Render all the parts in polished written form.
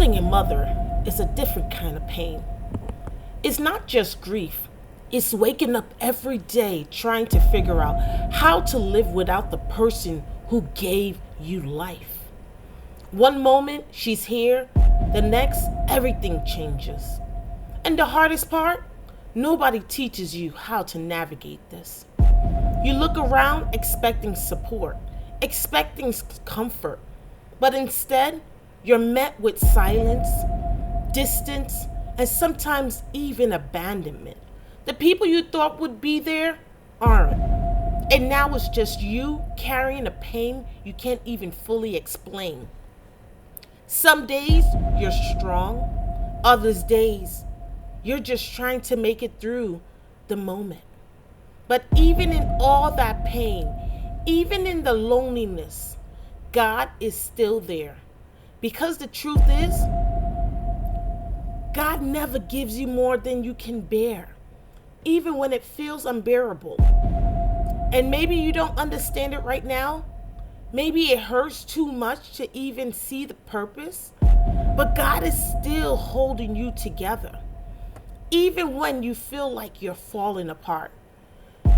Losing a mother is a different kind of pain. It's not just grief, it's waking up every day trying to figure out how to live without the person who gave you life. One moment she's here, the next everything changes. And the hardest part? Nobody teaches you how to navigate this. You look around expecting support, expecting comfort, but instead, you're met with silence, distance, and sometimes even abandonment. The people you thought would be there aren't. And now it's just you carrying a pain you can't even fully explain. Some days you're strong, others days you're just trying to make it through the moment. But even in all that pain, even in the loneliness, God is still there. Because the truth is, God never gives you more than you can bear, even when it feels unbearable. And maybe you don't understand it right now. Maybe it hurts too much to even see the purpose. But God is still holding you together, even when you feel like you're falling apart.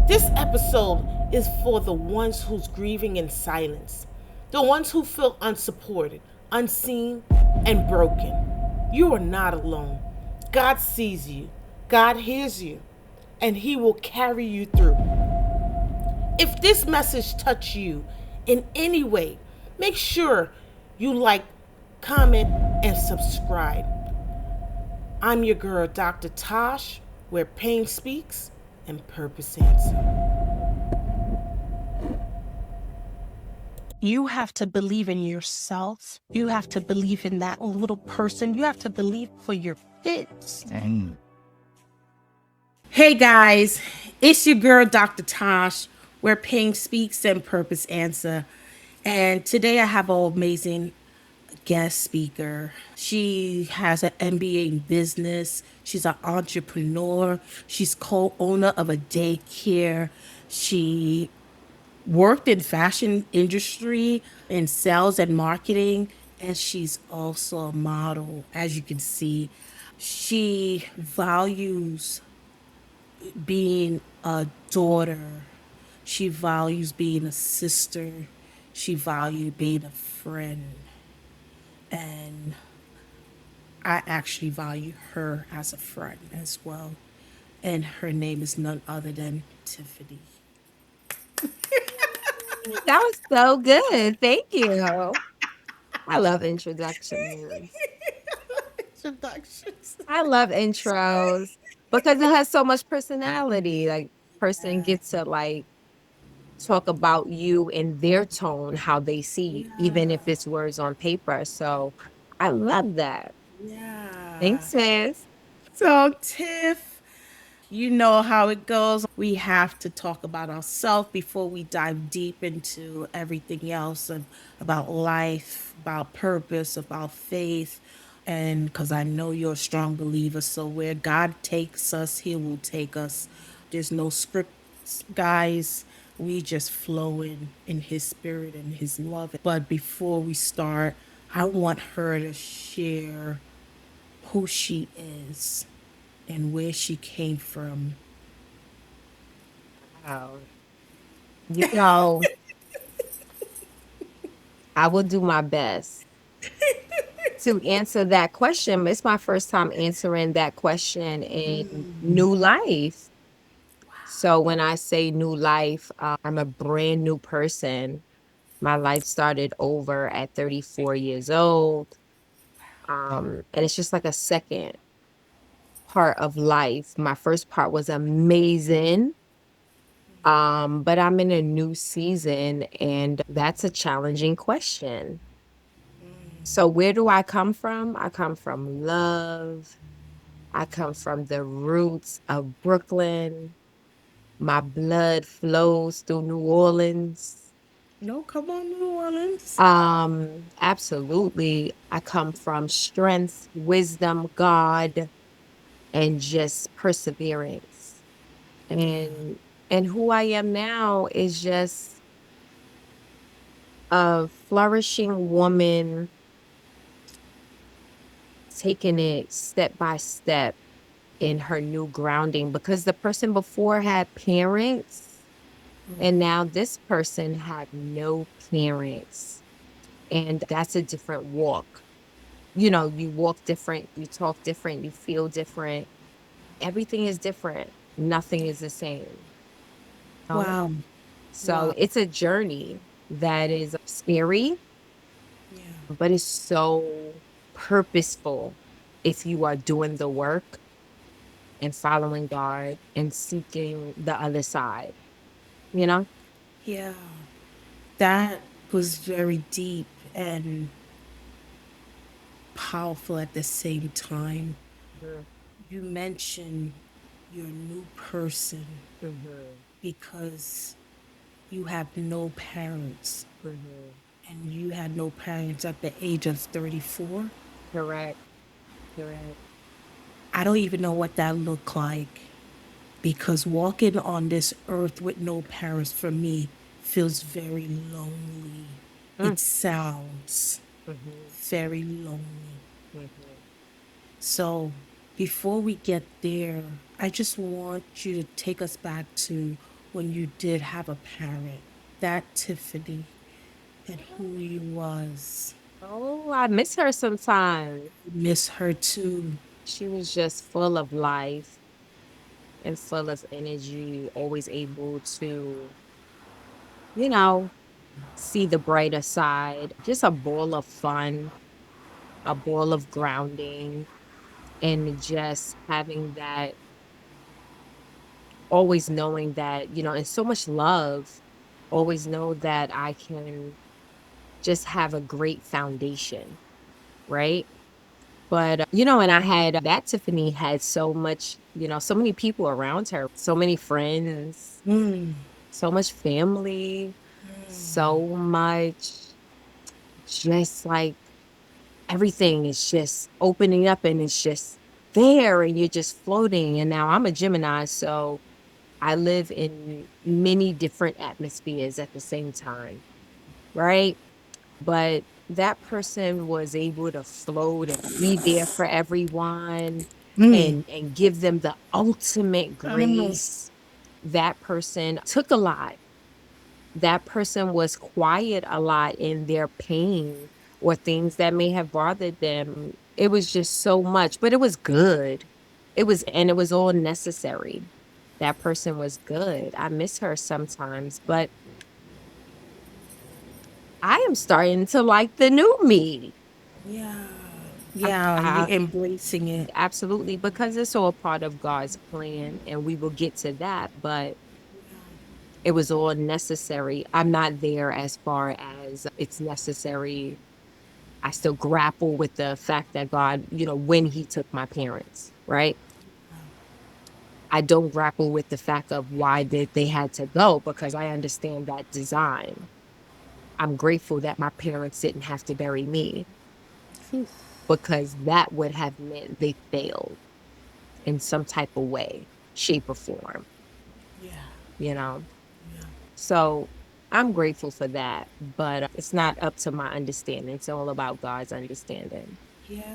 This episode is for the ones who's grieving in silence, the ones who feel unsupported, unseen, and broken. You are not alone. God sees you, God hears you, and He will carry you through. If this message touched you in any way, make sure you like, comment, and subscribe. I'm your girl, Dr. Tash, where pain speaks and purpose answers. You have to believe in yourself. You have to believe in that little person. You have to believe for your kids. Hey guys, it's your girl, Dr. Tash, where pain speaks and purpose answer. And today I have an amazing guest speaker. She has an MBA in business. She's an entrepreneur. She's co-owner of a daycare. She worked in fashion industry in sales and marketing, and she's also a model. As you can see, she values being a daughter. She values being a sister. She values being a friend. And I actually value her as a friend as well. And her name is none other than Tiffany. That was so good. Thank you. I love introductions. Introductions. I love intros because it has so much personality. Like, person gets to like talk about you in their tone, how they see you, even if it's words on paper. So I love that. Yeah. Thanks, sis. So, Tiff, you know how it goes. We have to talk about ourselves before we dive deep into everything else and about life, about purpose, about faith. And because I know you're a strong believer, so where God takes us, He will take us. There's no scripts, guys. We just flow in His spirit and His love. But before we start, I want her to share who she is and where she came from. Wow. You know, I will do my best to answer that question. It's my first time answering that question in new life. So when I say new life, I'm a brand new person. My life started over at 34 years old. And it's just like a second part of life. My first part was amazing. But I'm in a new season, and that's a challenging question. So where do I come from? I come from love. I come from the roots of Brooklyn. My blood flows through New Orleans. No, come on, New Orleans. Absolutely. I come from strength, wisdom, God, and just perseverance. And who I am now is just a flourishing woman taking it step by step in her new grounding because the person before had parents and now this person had no parents. And that's a different walk. You walk different, you talk different, you feel different. Everything is different. Nothing is the same. know? Wow. So Wow. it's a journey that is scary, Yeah. but it's so purposeful if you are doing the work and following God and seeking the other side, you know? Yeah. That was very deep and powerful at the same time. Mhm, You mentioned you're a new person mhm, because you have no parents, mhm. and you had no parents at the age of 34. Correct, correct. I don't even know what that looked like because walking on this earth with no parents for me feels very lonely. Mm, It sounds mhm, very lonely. mhm. So, before we get there, I just want you to take us back to when you did have a parent, that Tiffany, and who you was. Oh, I miss her sometimes. You miss her too. She was just full of life and full of energy, always able to, you know, see the brighter side, just a ball of fun, a ball of grounding, and just having that, always knowing that, and so much love, always know that I can just have a great foundation, right? But, and I had that Tiffany had so much, so many people around her, so many friends, Mm, so much family, so much just like everything is just opening up and it's just there and you're just floating. And now I'm a Gemini, so I live in many different atmospheres at the same time, right? But that person was able to float and be there for everyone mm, and give them the ultimate mm. grace. That person took a lot. That person was quiet a lot in their pain or things that may have bothered them. It was just so much, but it was good. It was all necessary. That person was good. I miss her sometimes, but I am starting to like the new me. Yeah. I, Yeah, I you're embracing it. absolutely because it's all part of God's plan, and we will get to that. But it was all necessary. I'm not there as far as it's necessary. I still grapple with the fact that God, when He took my parents, right? I don't grapple with the fact of why did they had to go because I understand that design. I'm grateful that my parents didn't have to bury me Phew. because that would have meant they failed in some type of way, shape, or form, Yeah. you know? Yeah. So I'm grateful for that, but it's not up to my understanding. It's all about God's understanding.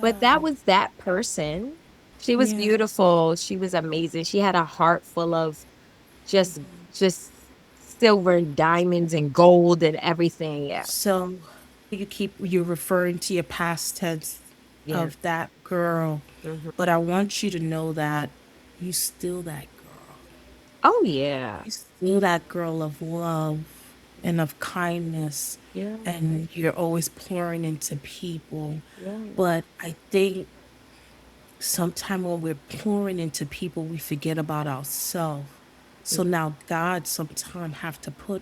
But Yeah. that was that person. She was Yeah. beautiful. She was amazing. She had a heart full of just just silver and diamonds and gold and everything. Yeah. So you're referring to your past tense Yeah. of that girl, Mhm. but I want you to know that you still that girl. Oh yeah. You still that girl of love and of kindness, Yeah. and you're always pouring into people. Yeah. But I think sometimes when we're pouring into people, we forget about ourselves. So now God sometimes have to put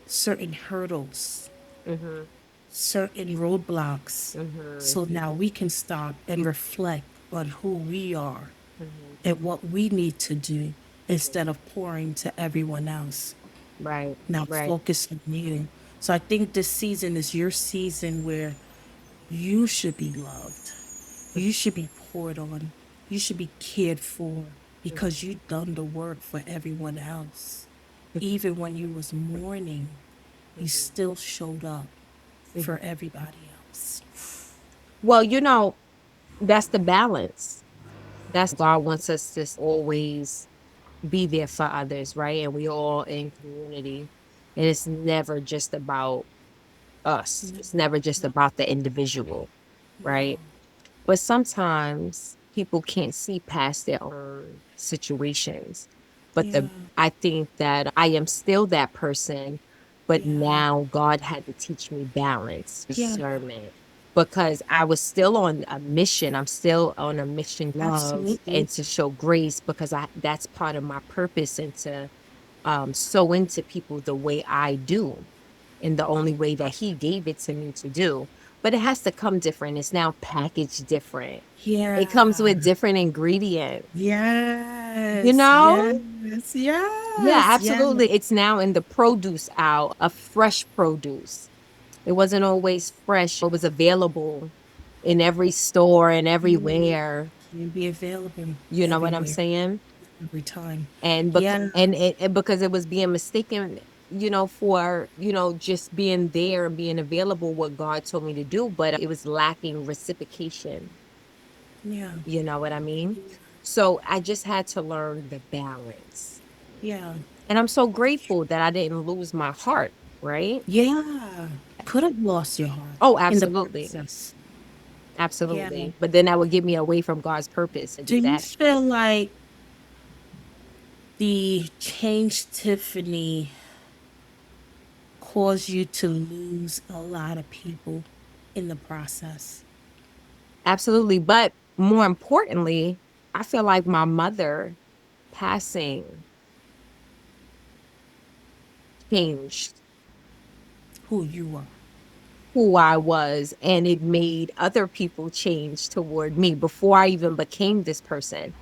certain hurdles, Mhm. certain roadblocks, Mhm. so now we can stop and reflect on who we are Mhm. and what we need to do instead of pouring to everyone else. Right. Now Right. focus on you. So I think this season is your season where you should be loved. You should be poured on. You should be cared for because you done the work for everyone else. Even when you was mourning, you Mhm. still showed up for everybody else. Well, That's the balance. That's God wants us to always be there for others, right? And we all in community. And it's never just about us. No, It's never just no, about the individual, no. right? But sometimes people can't see past their own situations. But Yeah, I think that I am still that person, but yeah, now God had to teach me balance, yeah. discernment, because I was still on a mission. I'm still on a mission, love Absolutely. and to show grace, because that's part of my purpose, and to sow into people the way I do, in the only way that he gave it to me to do. But it has to come different. It's now packaged different. It comes Yeah. with different ingredients, you Yes, know? yes, Yeah, yes, yes. absolutely. It's now in the produce aisle, a fresh produce. It wasn't always fresh. It was available in every store and Mm, everywhere. can be available You know what I'm everywhere, saying? every time. And Yeah, and because it was being mistaken, for, just being there and being available, what God told me to do, but it was lacking reciprocation. yeah, You know what I mean? So I just had to learn the balance. yeah, And I'm so grateful that I didn't lose my heart, right? yeah. Could have lost your heart Oh, in the absolutely. process. Yeah. Absolutely. But then that would get me away from God's purpose and Do do you that. feel like the change Tiffany caused you to lose a lot of people in the process? Absolutely. But more importantly, I feel like my mother passing changed Who you are. who I was, and it made other people change toward me before I even became this person,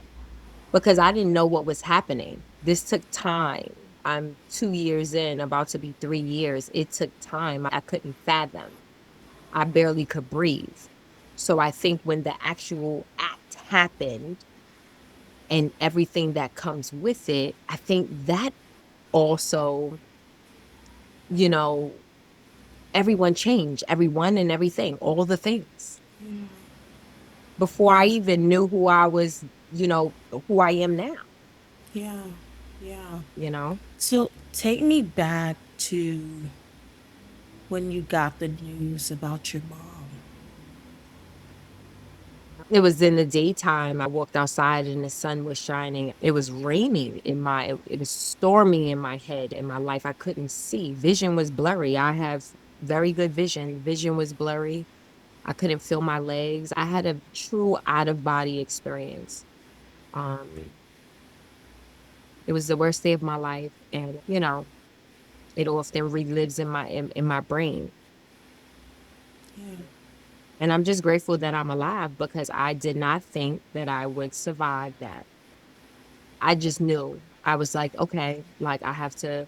because I didn't know what was happening. This took time. I'm 2 years in, about to be 3 years. It took time. I couldn't fathom. I barely could breathe. So I think when the actual act happened and everything that comes with it, I think that also, you know, everyone changed, everyone and everything, all the things. Before I Yeah, even knew who I was, who I am now, yeah, yeah. you know? So take me back to when you got the news about your mom. It was in the daytime. I walked outside and the sun was shining. It was raining it was stormy in my head, in my life. I couldn't see. Vision was blurry. I have very good vision. Vision was blurry. I couldn't feel my legs. I had a true out of body experience. Um, it was the worst day of my life. And, it often relives in my brain. Yeah, And I'm just grateful that I'm alive, because I did not think that I would survive that. I just knew. I was like, okay, like I have to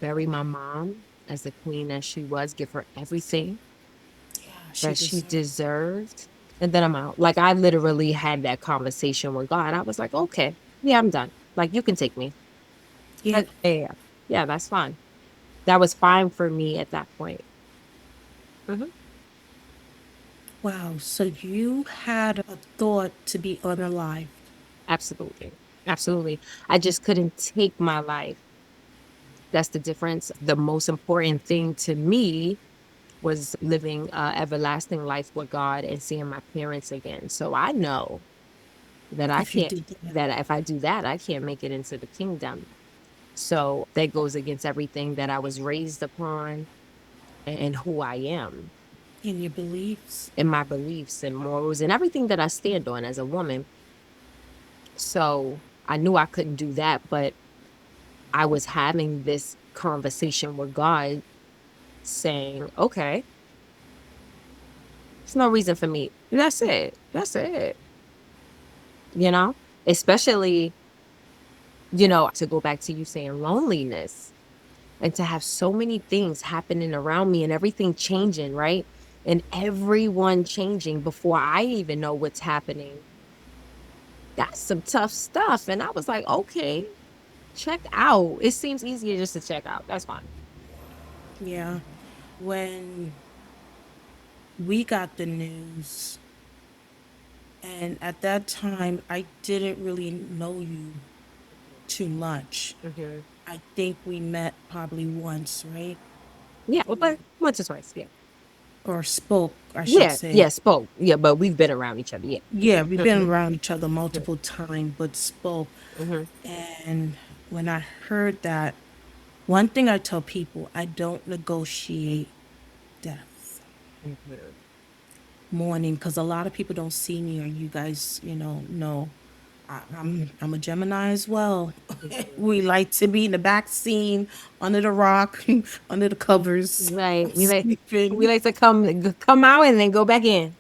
bury my mom as the queen that she was, give her everything yeah, she that she deserved. deserved. And then I'm out. Like I literally had that conversation with God. I was like, okay, yeah, I'm done. Like you can take me. Yeah. Yeah, yeah, that's fine. That was fine for me at that point. Mhm. Wow. So you had a thought to be unalived. Absolutely. Absolutely. I just couldn't take my life. That's the difference. The most important thing to me was living everlasting life with God and seeing my parents again. So I know that I If you can't, did that that if I do that, I can't make it into the kingdom. So that goes against everything that I was raised upon and who I am, in your beliefs. and my beliefs and morals and everything that I stand on as a woman. So I knew I couldn't do that, but I was having this conversation with God saying, okay, there's no reason for me. That's it. That's it. You know, especially, to go back to you saying loneliness, and to have so many things happening around me and everything changing, right? And everyone changing before I even know what's happening. That's some tough stuff. And I was like, okay, check out. It seems easier just to check out. That's fine. Yeah. When we got the news, And at that time, I didn't really know you too much. Mm-hmm. I think we met probably once, right? Yeah, well, but once or twice, yeah. Or spoke, I should Yeah, say. yeah, spoke. Yeah, but we've been around each other, yeah. Yeah, we've been Mhm, around each other mhm, multiple times, but spoke. mhm, And when I heard that, one thing I tell people, I don't negotiate death, mhm. mourning, because a lot of people don't see me, or you guys, know. I'm a Gemini as well. We like to be in the back scene, under the rock, under the covers, Right. We sleeping. like to come out and then go back in.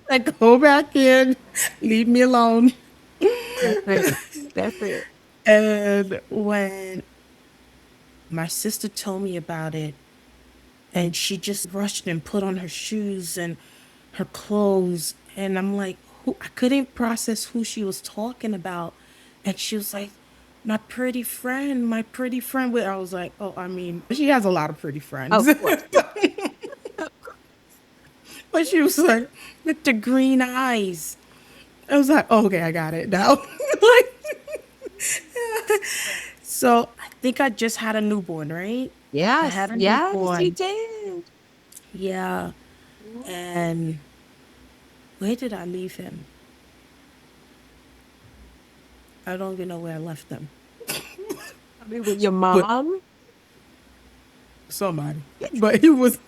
Like, go back in, leave me alone. That's it. That's it. And when my sister told me about it, and she just rushed and put on her shoes and her clothes, and I'm like, who? I couldn't process who she was talking about. And she was like, my pretty friend, my pretty friend. I was like, oh, I mean, she has a lot of pretty friends. Of course. But she was like, with the green eyes. I was like, oh, okay, I got it now. Like, so I think I just had a newborn, right? I Yes, had a yes, you newborn. did. Yeah. Yeah. And where did I leave him? I don't even know where I left him. I mean, with your But mom. somebody. But he was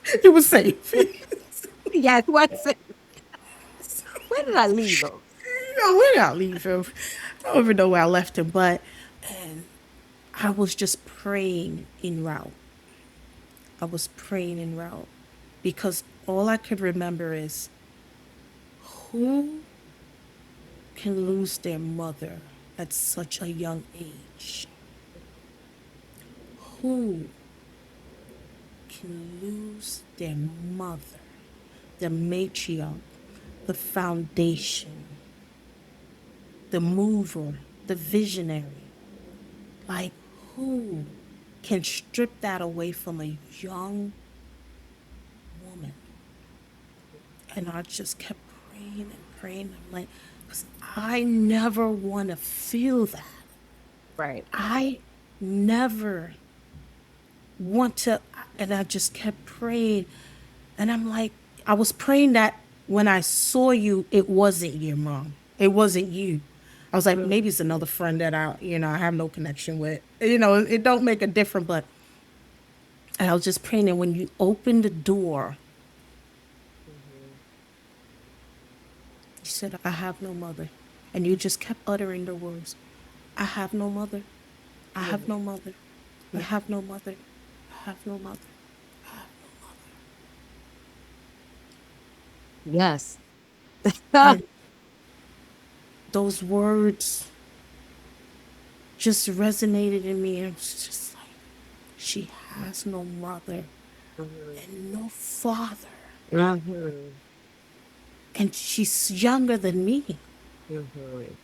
safe. Yes, what's it? Where did I leave him? Where did I leave him? I don't even know where I left him. But and I was just praying en route. I was praying en route because all I could remember is who can lose their mother at such a young age? Who can lose their mother, the matriarch, the foundation, the mover, the visionary? Like, who can strip that away from a young woman? And I just kept praying and praying. I'm like, because I never want to feel that. Right. I never want to. And I just kept praying. And I'm like, I was praying that when I saw you, it wasn't your mom. It wasn't you. I was like, Mm. maybe it's another friend that I have no connection with. It don't make a difference. But and I was just praying. And when you opened the door, Mhm. you said, I have no mother. And you just kept uttering the words, I have no mother. I have no mother. I have no mother. I have no mother. Yes. And those words just resonated in me. And it was just like, she has no mother Mhm. and no father. Mhm. And she's younger than me. Mhm.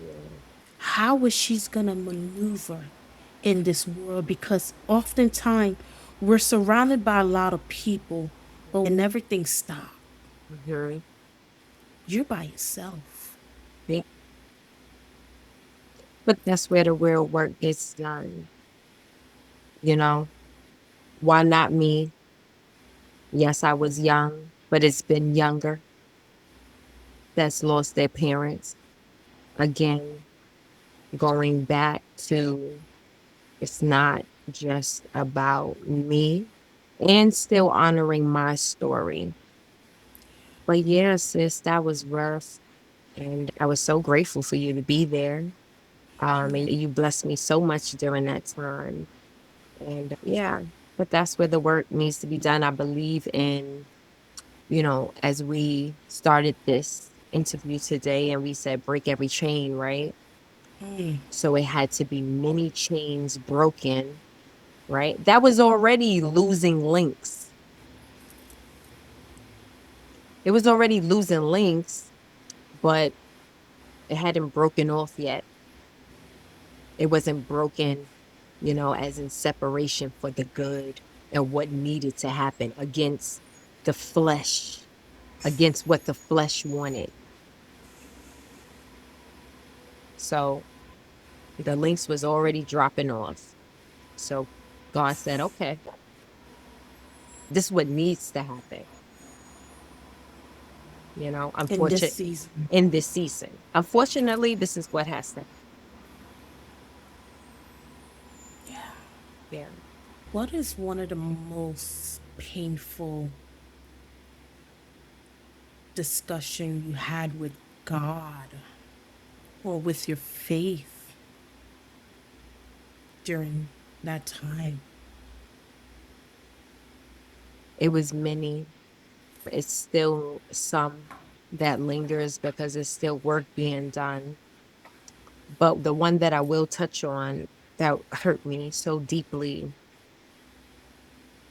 Yeah. How is she going to maneuver in this world? Because oftentimes we're surrounded by a lot of people, but when everything stops, Mhm. you're by yourself. Yeah. But that's where the real work gets done. You know, why not me? Yes, I was young, but it's been younger that's lost their parents. Again, going back to it's not just about me and still honoring my story. But yeah, sis, that was rough. And I was so grateful for you to be there. And you blessed me so much during that time. And yeah, but that's where the work needs to be done. I believe in, as we started this interview today and we said break every chain, right? So it had to be many chains broken, right? That was already losing links. It was already losing links, but it hadn't broken off yet. It wasn't broken, as in separation for the good and what needed to happen against the flesh. against what the flesh wanted. So the links was already dropping off. So God said, okay, this is what needs to happen. In this Unfortunately, season. in this season. Unfortunately, this is what has to Yeah. happen. What is one of the most painful discussion you had with God or with your faith during that time? It was many. It's still some that lingers because there's still work being done. But the one that I will touch on that hurt me so deeply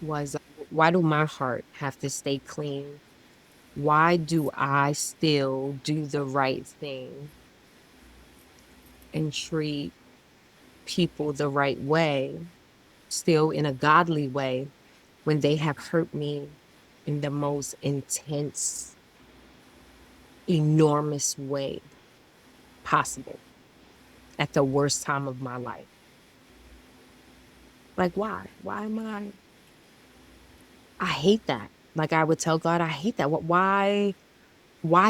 was, why do my heart have to stay clean? Why do I still do the right thing and treat people the right way, still in a godly way, when they have hurt me in the most intense, enormous way possible at the worst time of my life? Like, why? Why am I hate that. Like, I would tell God, I hate that. Why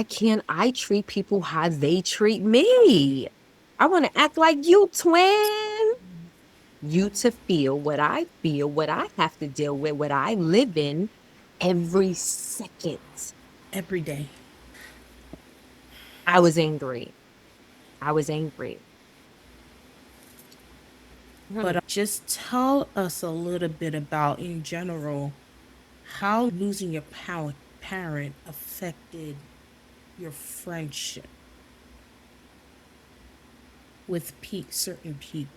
can't I treat people how they treat me? I want to act like you, twin. You to feel what I feel, what I have to deal with, what I live in every second. Every day. I was angry. I was angry. But Mhm. just tell us a little bit about, in general, how losing your parent affected your friendship with certain people.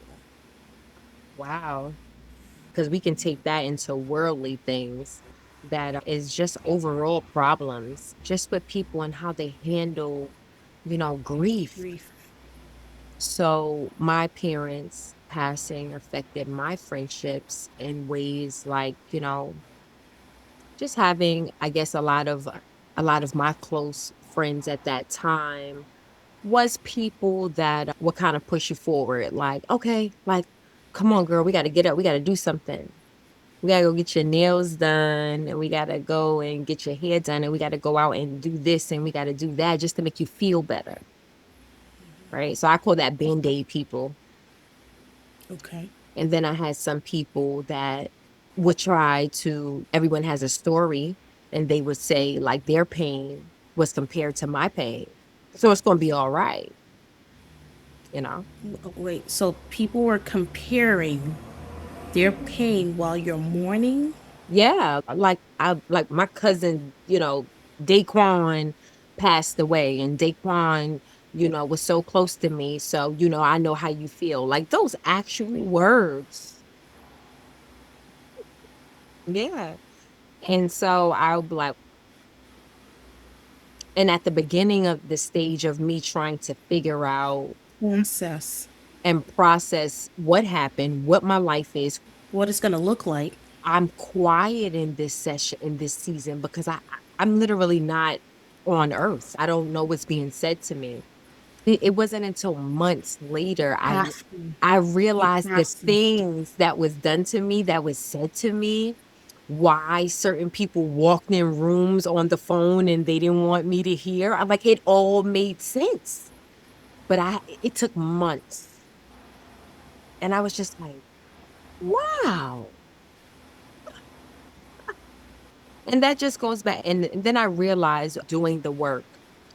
Wow. Because we can take that into worldly things that is just overall problems, just with people and how they handle, grief. Grief. So my parents passing affected my friendships in ways like, just having, I guess, a lot of my close friends at that time was people that would kind of push you forward. Like, okay, like, come on, girl, we got to get up. We got to do something. We got to go get your nails done, and we got to go and get your hair done, and we got to go out and do this, and we got to do that just to make you feel better. Right. So I call that Band-Aid people. Okay. And then I had some people that would try to, everyone has a story, and they would say like their pain was compared to my pain. So it's going to be all right, you know? Wait, so people were comparing their pain while you're mourning? Yeah. Like my cousin, Daquan passed away, and Daquan, was so close to me. So, I know how you feel. Like those actual words. Yeah. And so I'll be like, and at the beginning of the stage of me trying to figure out Process. and process what happened, what my life is, What it's going to look like. I'm quiet in this session, in this season, because I'm literally not on earth. I don't know what's being said to me. It wasn't until months later After I you realized the process. things that was done to me, that was said to me, why certain people walked in rooms on the phone and they didn't want me to hear. I like it all made sense. But it took months. And I was just like, wow. And that just goes back. And then I realized doing the work.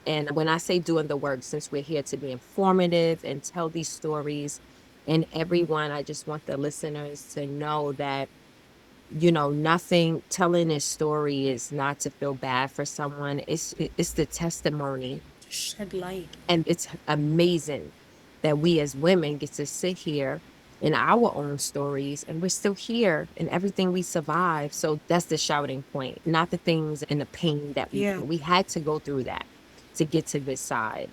And when I say doing the work, since we're here to be informative and tell these stories, and everyone, I just want the listeners to know that, nothing, telling this story is not to feel bad for someone. It's the testimony. To shed light. And it's amazing that we as women get to sit here in our own stories, and we're still here and everything we survive. So that's the shouting point, not the things and the pain that Yeah. we had to go through that to get to this side.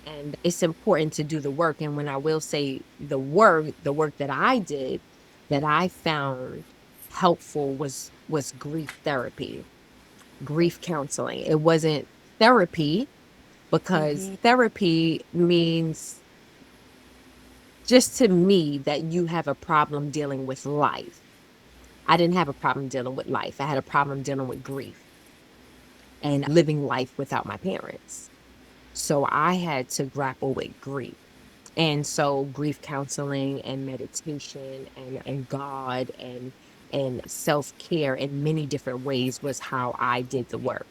And it's important to do the work. And when I will say the work that I did, that I found helpful was grief therapy. grief counseling. It wasn't therapy, because Mm-hmm. therapy means, just to me, that you have a problem dealing with life. I didn't have a problem dealing with life. I had a problem dealing with grief and living life without my parents. So I had to grapple with grief. And so grief counseling and meditation and God and self-care in many different ways was how I did the work.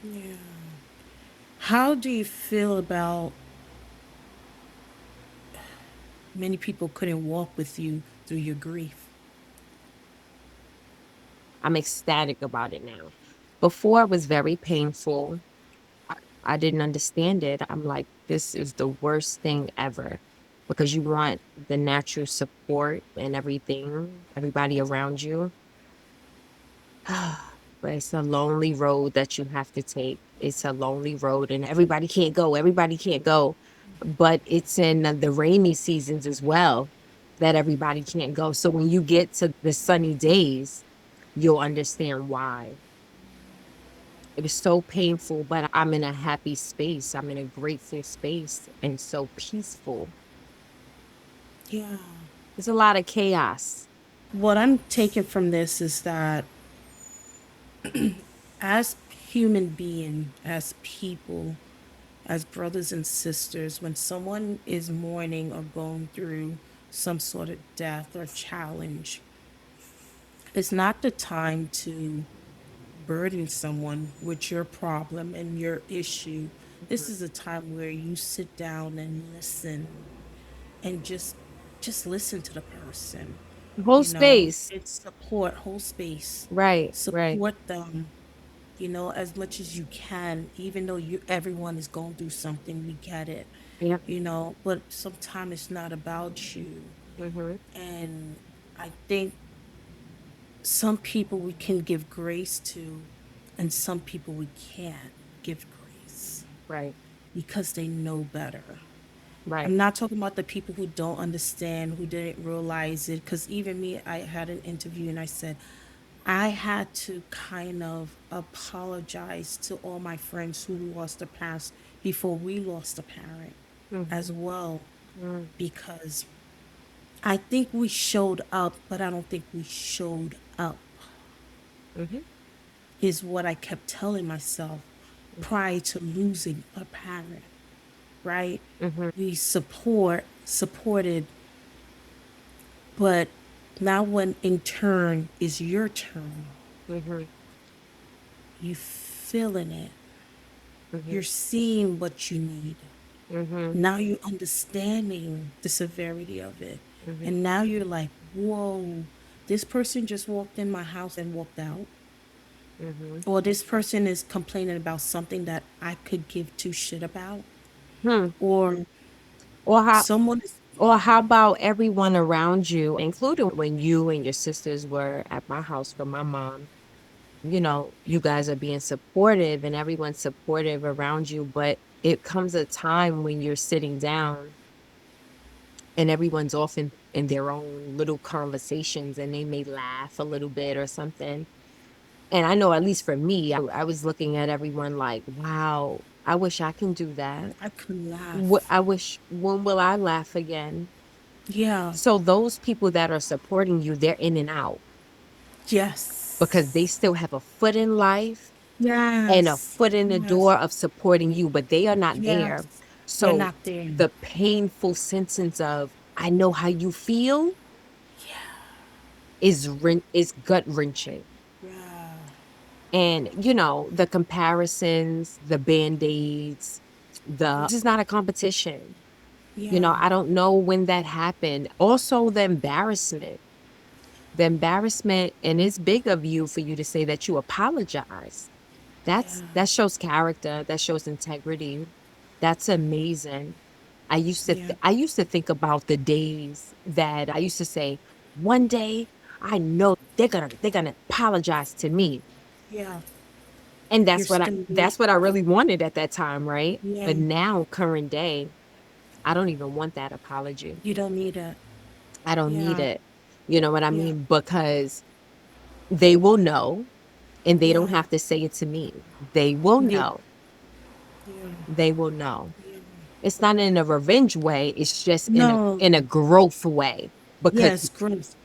Yeah. How do you feel about many people couldn't walk with you through your grief? I'm ecstatic about it now. Before, it was very painful. I didn't understand it. I'm like, this is the worst thing ever, because you want the natural support and everything, everybody around you. But it's a lonely road that you have to take. It's a lonely road, and everybody can't go. Everybody can't go. But it's in the rainy seasons as well that everybody can't go. So when you get to the sunny days, you'll understand why. It was so painful, but I'm in a happy space. I'm in a grateful space and so peaceful. Yeah. There's a lot of chaos. What I'm taking from this is that as human being, as people, as brothers and sisters, when someone is mourning or going through some sort of death or challenge, it's not the time to burden someone with your problem and your issue. This Mhm. is a time where you sit down and listen and just listen to the person. Whole You know, space. it's support, whole space. Right, right. Support them, as much as you can, even though you everyone is going through something, we get it. Yeah. But sometimes it's not about you. Hmm. And I think some people we can give grace to, and some people we can't give grace Right, because they know better. right. I'm not talking about the people who don't understand, who didn't realize it. Because even me, I had an interview and I said, I had to kind of apologize to all my friends who lost a parent before we lost a parent Hmm. as well. Hmm. Because I think we showed up, but I don't think we showed up, Hmm. is what I kept telling myself prior to losing a parent, right? Hmm. We supported, but now when in turn is your turn, Hmm. you feeling it. Hmm. You're seeing what you need. Hmm. Now you're understanding the severity of it. Hmm. And now you're like, whoa, this person just walked in my house and walked out. Hmm. Or this person is complaining about something that I could give two shit about. Hmm. Or Or how someone is, or how about everyone around you, including when you and your sisters were at my house for my mom? You guys are being supportive and everyone's supportive around you, but it comes a time when you're sitting down and everyone's off in their own little conversations, and they may laugh a little bit or something. And I know, at least for me, I was looking at everyone like, wow, I wish I can do that. I could What laugh. I wish, when will I laugh again? Yeah. So those people that are supporting you, they're in and out because they Yes. still have a foot in life and a Yes. foot in the door Yes. of supporting you, but they are not there. Yes. They're So not there. the painful sentence of, I know how you feel, is gut wrenching. Yeah. And the comparisons, the band-aids, this is not a competition. Yeah. I don't know when that happened. Also, the embarrassment, and it's big of you for you to say that you apologize. Yeah. That shows character, that shows integrity. That's amazing. Yeah. I used to think about the days that I used to say, one day I know they're gonna apologize to me. Yeah. And You're still that's what I really wanted at that time, right? yeah. But now, current day, I don't even want that apology. You don't need it. I don't need Yeah. it. You know what I Yeah. mean? Because they will know. And they don't Yeah. have to say it to me. They will Yeah. know. Yeah. They will know. It's not in a revenge way. It's just No. in a growth way because Yes, growth.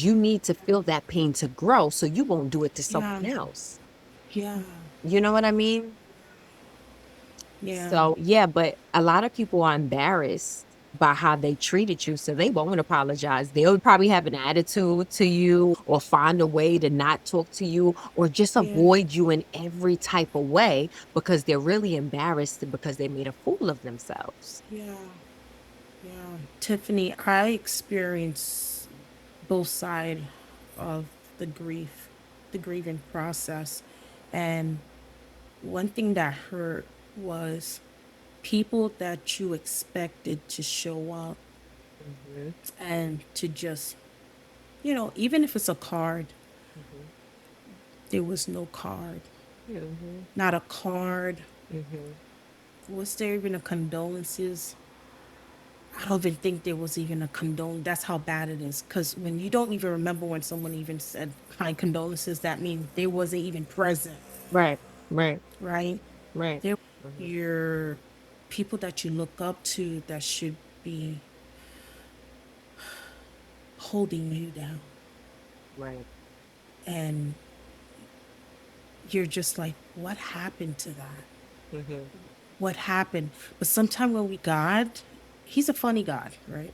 you need to feel that pain to grow so you won't do it to Yeah. someone else. Yeah. You know what I mean? Yeah. So, yeah, but a lot of people are embarrassed by how they treated you, so they won't apologize. They'll probably have an attitude to you or find a way to not talk to you or just Yeah. avoid you in every type of way because they're really embarrassed because they made a fool of themselves. Yeah. Yeah. Tiffany, I experience both sides of the grief, the grieving process. And one thing that hurt was people that you expected to show up Mhm, and to just, even if it's a card, mhm, there was no card. mhm, Not a card. mhm. Was there even a condolences? I don't even think there was even a condolence. That's how bad it is. Because when you don't even remember when someone even said my condolences, that means they wasn't even present, Right, right, right? right. They're Mhm, your people that you look up to that should be holding you down. right. And you're just like, what happened to that? Mhm. What happened? But sometimes when we God, He's a funny God, right?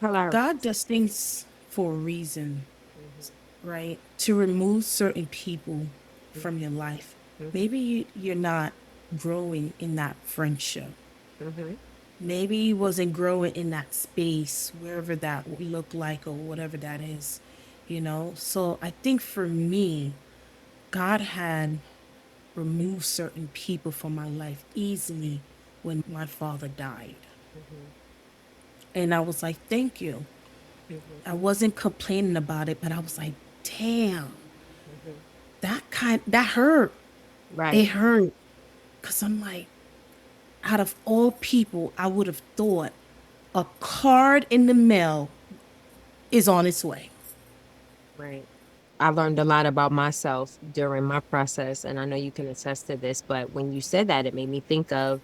God Hilarious. does things for a reason, Mhm, right? To remove certain people mhm, from your life. mhm, Maybe you're not growing in that friendship. mhm. Maybe you wasn't growing in that space, wherever that would look like or whatever that is. So I think for me, God had removed certain people from my life easily when my father died. Mhm, And I was like, thank you. mhm, I wasn't complaining about it, but I was like, damn, mhm. that hurt. It Right. hurt. Cause I'm like, out of all people, I would have thought a card in the mail is on its way. Right. I learned a lot about myself during my process, and I know you can attest to this, but when you said that, it made me think of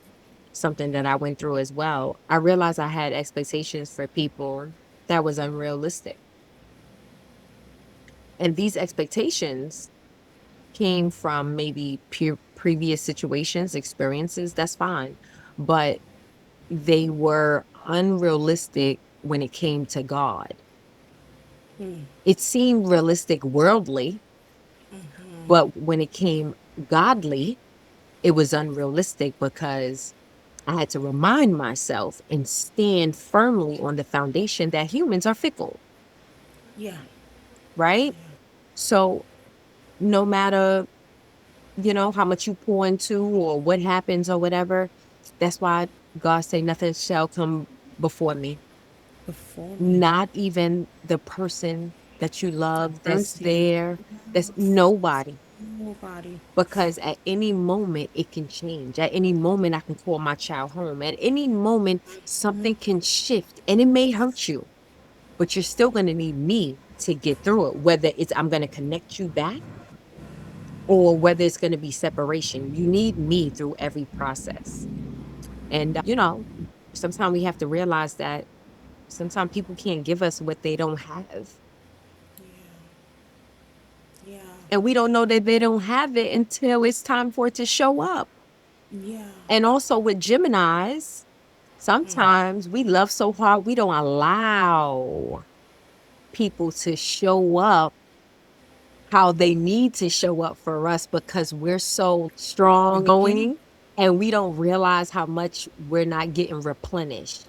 something that I went through as well. I realized I had expectations for people that was unrealistic. And these expectations came from maybe previous situations, experiences, that's fine. But they were unrealistic when it came to God. It seemed realistic worldly, but when it came godly, it was unrealistic because I had to remind myself and stand firmly on the foundation that humans are fickle, Yeah. right? So no matter, how much you pour into or what happens or whatever, that's why God say nothing shall come before me. Before me. Not even the person that you love that's Adversity. there. That's nobody. Nobody. Because at any moment it can change. At any moment I can call my child home. At any moment something can shift and it may hurt you, but you're still going to need me to get through it. Whether it's I'm going to connect you back or whether it's going to be separation. You need me through every process. And sometimes we have to realize that sometimes people can't give us what they don't have. Yeah. And we don't know that they don't have it until it's time for it to show up. Yeah. And also with Geminis, sometimes we love so hard, we don't allow people to show up how they need to show up for us because we're so strong Yeah. going and we don't realize how much we're not getting replenished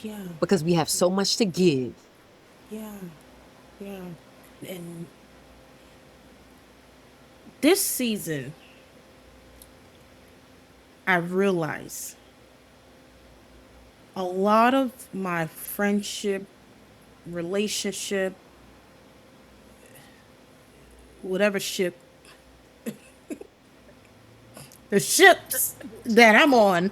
Yeah. because we have so much to give. Yeah. Yeah. And this season, I realized a lot of my friendship, relationship, whatever ship, the ships that I'm on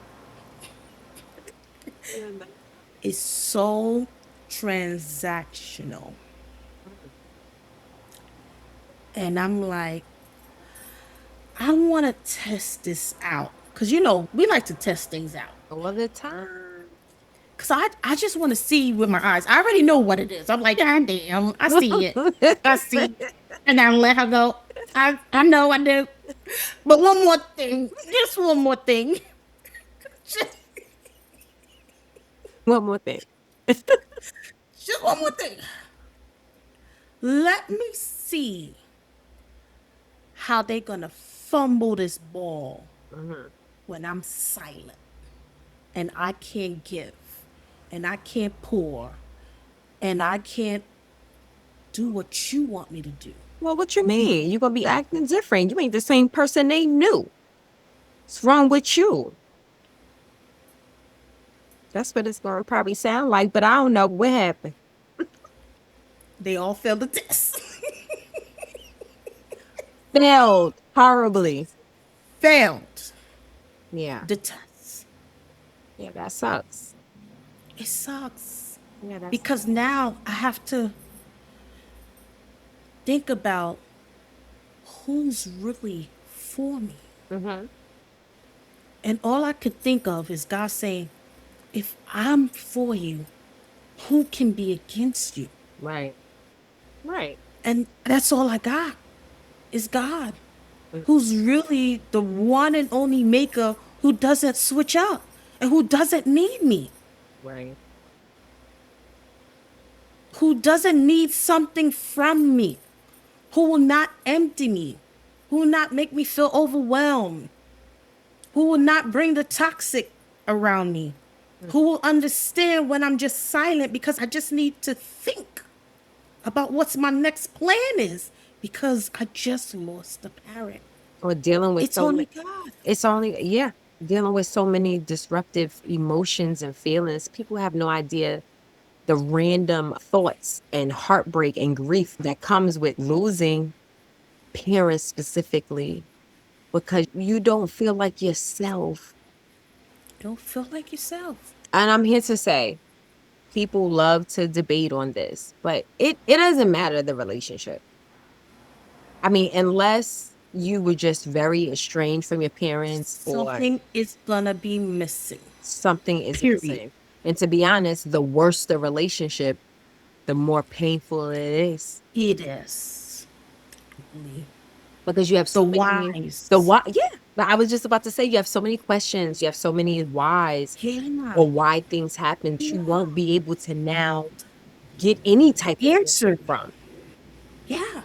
is so transactional. And I'm like, I want to test this out because we like to test things out. All the time. Because I just want to see with my eyes. I already know what it is. I'm like, God damn, I see it. I see. And I let her go. I know I do. But one more thing. Just one more thing. Just, One more thing. just one more thing. Let me see how they gonna fumble this ball Mhm. when I'm silent and I can't give and I can't pour and I can't do what you want me to do. Well, what you mean? You gonna be acting different. You ain't the same person they knew. What's wrong with you? That's what it's gonna probably sound like, but I don't know what happened. They all failed the test. Failed horribly. Failed Yeah. the test. Yeah, that sucks. It sucks Yeah, that's because now I have to think about who's really for me. mm-hmm. And all I could think of is God saying, if I'm for you, who can be against you? Right. Right. And that's all I got is God, Mm. who's really the one and only maker who doesn't switch up and who doesn't need me, Right. who doesn't need something from me, who will not empty me, who will not make me feel overwhelmed, who will not bring the toxic around me, Mm. who will understand when I'm just silent because I just need to think about what's my next plan is because I just lost a parent. Or dealing with It's so only many. God. It's only yeah, dealing with so many disruptive emotions and feelings. People have no idea the random thoughts and heartbreak and grief that comes with losing parents specifically because you don't feel like yourself. Don't feel like yourself. And I'm here to say, people love to debate on this, but it doesn't matter the relationship. I mean, unless you were just very estranged from your parents or Something is gonna be missing. something is Period. missing. And to be honest, the worse the relationship, the more painful it is It is. because you have The so many the whys. why. Yeah, but I was just about to say you have so many questions, you have so many whys Yeah. or why things happen that you Yeah. won't be able to now get any type of answer Answer. from, Yeah.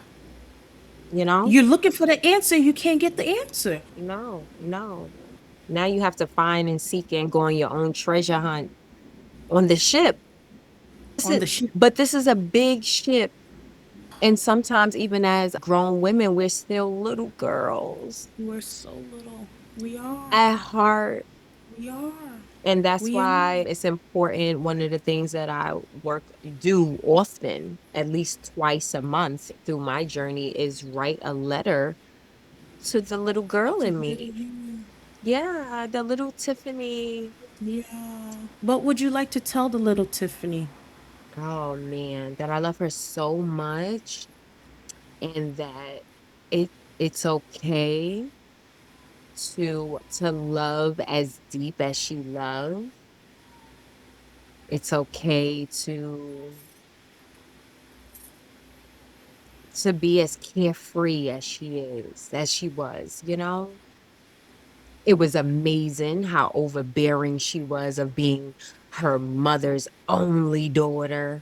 you know? You're looking for the answer, you can't get the answer. No, no. Now you have to find and seek and go on your own treasure hunt on the ship. This On is, the ship. but this is a big ship. And sometimes, even as grown women, we're still little girls We're so little. We are. at heart. We are. And that's We are. why it's important. One of the things that I do often, at least twice a month through my journey, is write a letter to the little girl To in little me. you. Yeah, the little Tiffany. Yeah. What would you like to tell the little Tiffany? Oh man, that I love her so much and that it it's okay to love as deep as she loved. It's okay to be as carefree as she is, as she was, you know? It was amazing how overbearing she was of being her mother's only daughter.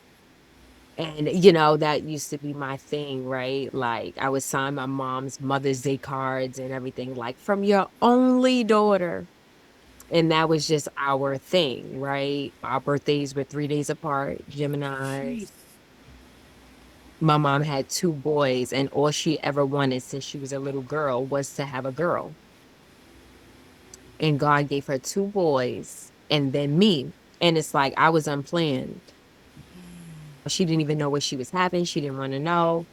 And, that used to be my thing, right? Like, I would sign my mom's Mother's Day cards and everything, like, from your only daughter. And that was just our thing, right? Our birthdays were 3 days apart, Jeez. Gemini's. My mom had two boys, and all she ever wanted since she was a little girl was to have a girl. And God gave her two boys and then me. And it's like I was unplanned. She didn't even know what she was having. She didn't want to know.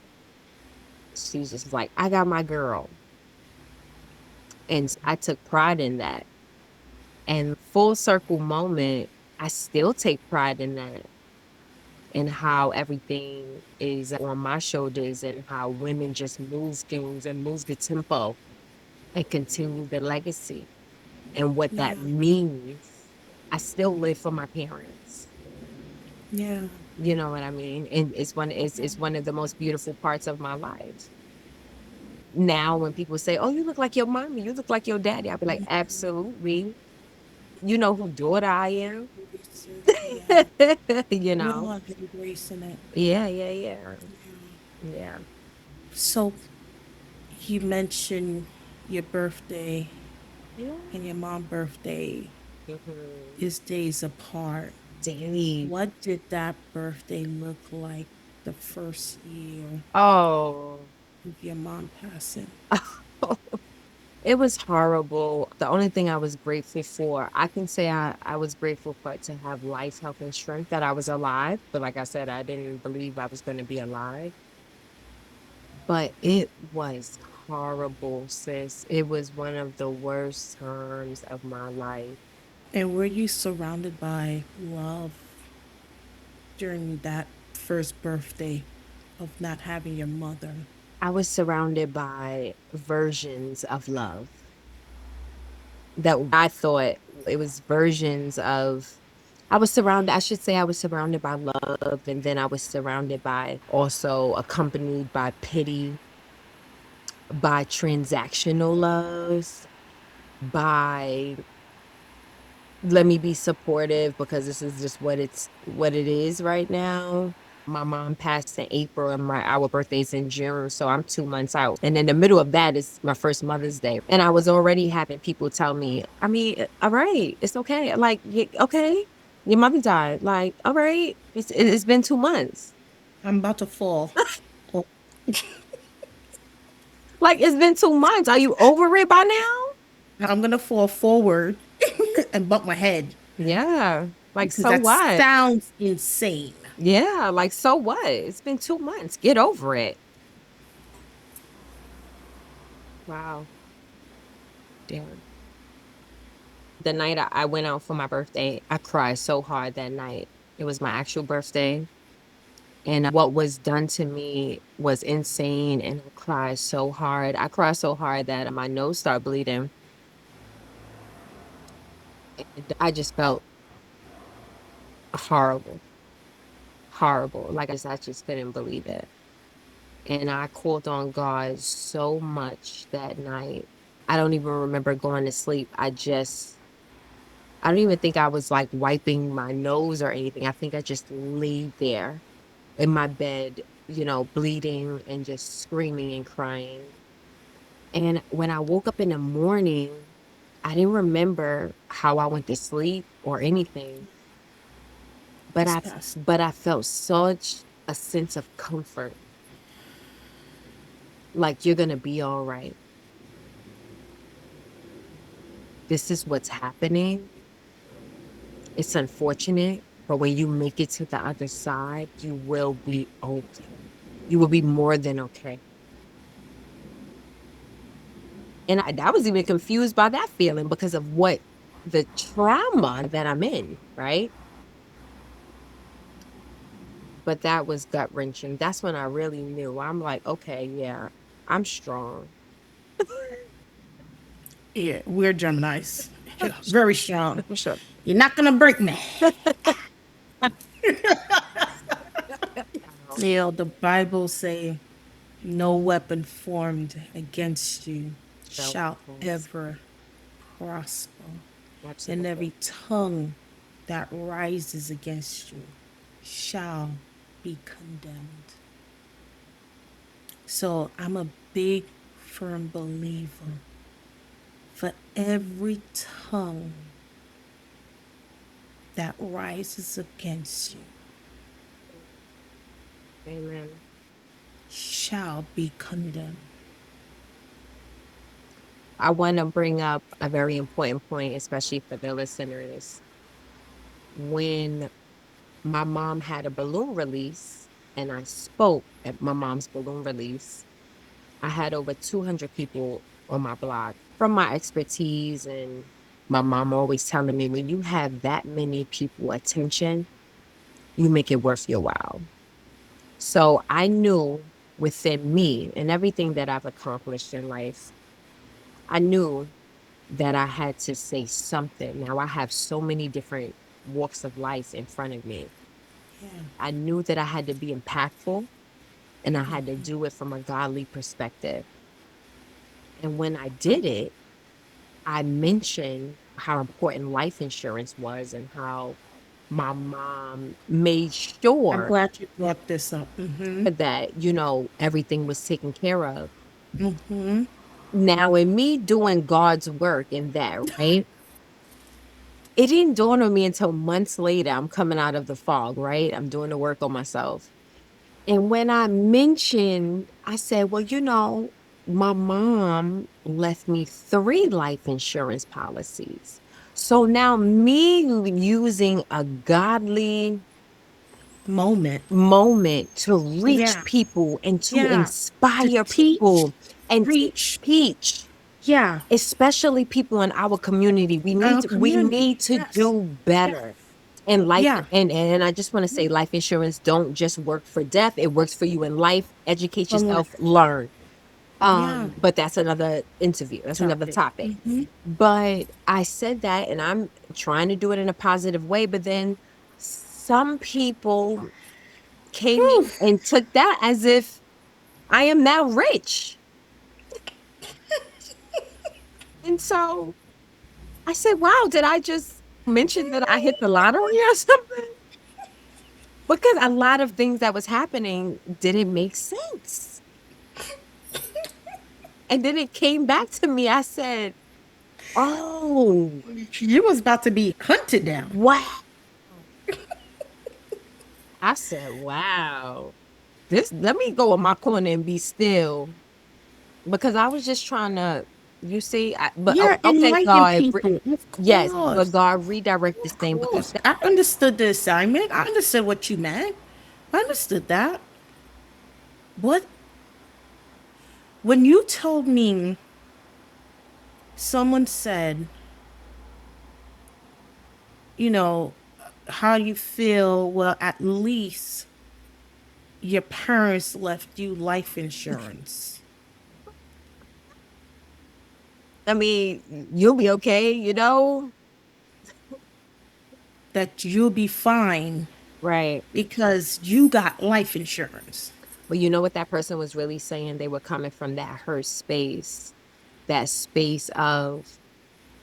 She was just like, I got my girl. And I took pride in that. And full circle moment, I still take pride in that and how everything is on my shoulders and how women just move things and move the tempo. and continue the legacy. And what Yeah. that means, I still live for my parents. Yeah. You know what I mean? And it's one of the most beautiful parts of my life. Now when people say, "Oh, you look like your mommy, you look like your daddy," I'll be like, "Absolutely." You know who daughter I am? Embracing. Yeah. You We know? all are embracing it. Yeah, yeah, yeah. Yeah. So you mentioned your birthday Yeah. and your mom's birthday Mhm. is days apart. Daily. What did that birthday look like the first year Oh. of your mom passing? It was horrible. The only thing I was grateful for, I can say I was grateful for to have life, health, and strength that I was alive. But like I said, I didn't believe I was going to be alive. But it was horrible, sis. It was one of the worst times of my life. And were you surrounded by love during that first birthday of not having your mother? I was surrounded by versions of love that I thought it was versions of. I should say I was surrounded by love, and then I was surrounded by also accompanied by pity, by transactional loves, by let me be supportive because this is just what it is right now. My mom passed in April and my our birthday's in June, so I'm 2 months out. And in the middle of that is my first Mother's Day. And I was already having people tell me, I mean, all right, it's okay. Like, okay, your mother died. Like, all right, it's been 2 months. I'm about to fall. Oh, Like, it's been 2 months. Are you over it by now? I'm gonna fall forward and bump my head Yeah. Like, because so that what? sounds insane. Yeah. Like, so what? It's been 2 months. Get over it. Wow. Damn. The night I went out for my birthday, I cried so hard that night. It was my actual birthday. And what was done to me was insane. And I cried so hard. I cried so hard that my nose started bleeding. And I just felt horrible, horrible. I just couldn't believe it. And I called on God so much that night. I don't even remember going to sleep. I don't even think I was like wiping my nose or anything. I think I just laid there in my bed, bleeding and just screaming and crying. And when I woke up in the morning, I didn't remember how I went to sleep or anything, but Just I passed. but I felt such a sense of comfort, like you're going to be all right. This is what's happening. It's unfortunate, but when you make it to the other side, you will be okay. You will be more than okay. And I was even confused by that feeling because of what the trauma that I'm in, right? But that was gut wrenching. That's when I really knew. I'm like, okay, yeah, I'm strong. Yeah, we're Geminis. Very strong. I'm sure. You're not gonna break me. Wow. You know, the Bible say, "No weapon formed against you So, shall yes, ever prosper, and absolutely. every tongue that rises against you shall be condemned." So I'm a big, firm believer. For every tongue that rises against you Amen. shall be condemned. I want to bring up a very important point, especially for the listeners. When my mom had a balloon release and I spoke at my mom's balloon release, I had over 200 people on my block from my expertise. And my mom always telling me, when you have that many people attention, you make it worth your while. So I knew within me and everything that I've accomplished in life, I knew that I had to say something. Now I have so many different walks of life in front of me. Yeah. I knew that I had to be impactful and I had to do it from a godly perspective. And when I did it, I mentioned how important life insurance was and how my mom made I'm sure glad you brought this up. Mm-hmm. that, everything was taken care of. Mm-hmm. Now, in me doing God's work in that, right? It didn't dawn on me until months later. I'm coming out of the fog, right? I'm doing the work on myself. And when I mentioned, I said, well, my mom left me 3 life insurance policies. So now me using a godly Moment. moment to reach Yeah. people and to Yeah. To inspire teach, people and to preach. teach, Yeah. especially people in our community. We need Our to, we community. need to Yes. do Yeah. better. And life Yeah. and I just want to say life insurance don't just work for death. It works for you in life. Educate From yourself, life. learn. Yeah. But that's another interview. That's another Topic. topic. Mm-hmm. But I said that and I'm trying to do it in a positive way, but then some people came Whew. in and took that as if I am now rich. And so I said, wow, did I just mention that I hit the lottery or something? Because a lot of things that was happening didn't make sense. And then it came back to me. I said, oh, You was about to be hunted down. wow. I said, wow. Let me go in my corner and be still. Because I was just trying to, you see, Yeah, okay, enlighten God, people. Of yes, but course. God, redirect this Of thing because course. I understood the assignment. I understood what you meant. I understood that. What when you told me someone said, you know, how you feel, well, at least your parents left you life insurance. I mean, you'll be okay, That you'll be fine Right. because you got life insurance. But you know what that person was really saying? They were coming from that hurt space, that space of,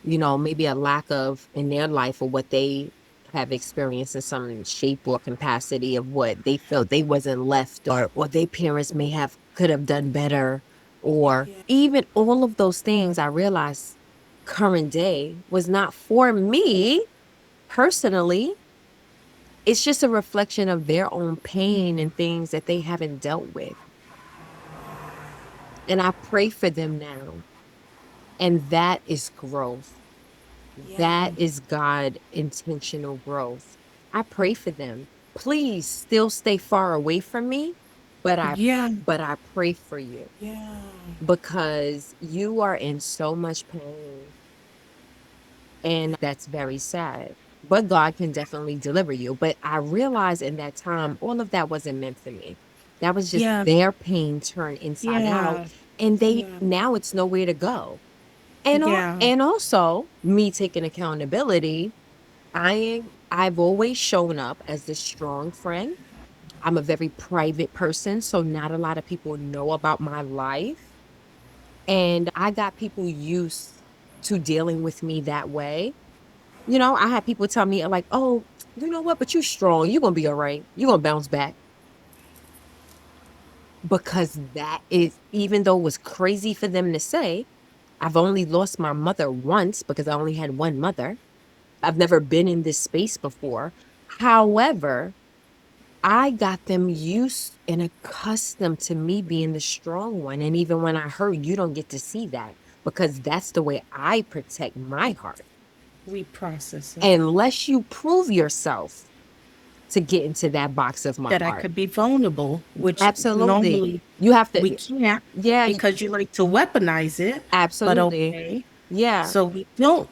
maybe a lack of in their life or what they have experienced in some shape or capacity of what they felt they wasn't left or their parents may have could have done better or Yeah. even all of those things I realized current day was not for me personally. It's just a reflection of their own pain and things that they haven't dealt with. And I pray for them now. And that is growth. Yeah. That is God intentional growth. I pray for them. Please still stay far away from me, but I Yeah. but I pray for you Yeah. because you are in so much pain and that's very sad. But God can definitely deliver you. But I realized in that time all of that wasn't meant for me. That was just Yeah. their pain turned inside out Yeah. and they Yeah. now it's nowhere to go. Yeah. And also me taking accountability. I've always shown up as this strong friend. I'm a very private person, so not a lot of people know about my life. And I got people used to dealing with me that way. I had people tell me like, "Oh, you know what? But you're strong. You're gonna be all right. You're gonna bounce back." Because that is, even though it was crazy for them to say, I've only lost my mother once because I only had one mother. I've never been in this space before. However, I got them used and accustomed to me being the strong one. And even when I hurt, you don't get to see that because that's the way I protect my heart. We process it. Unless you prove yourself to get into that box of my That I heart. could be vulnerable, which Absolutely. normally You have we to, can't yeah, because you like to weaponize it. But absolutely. okay. Yeah. So we don't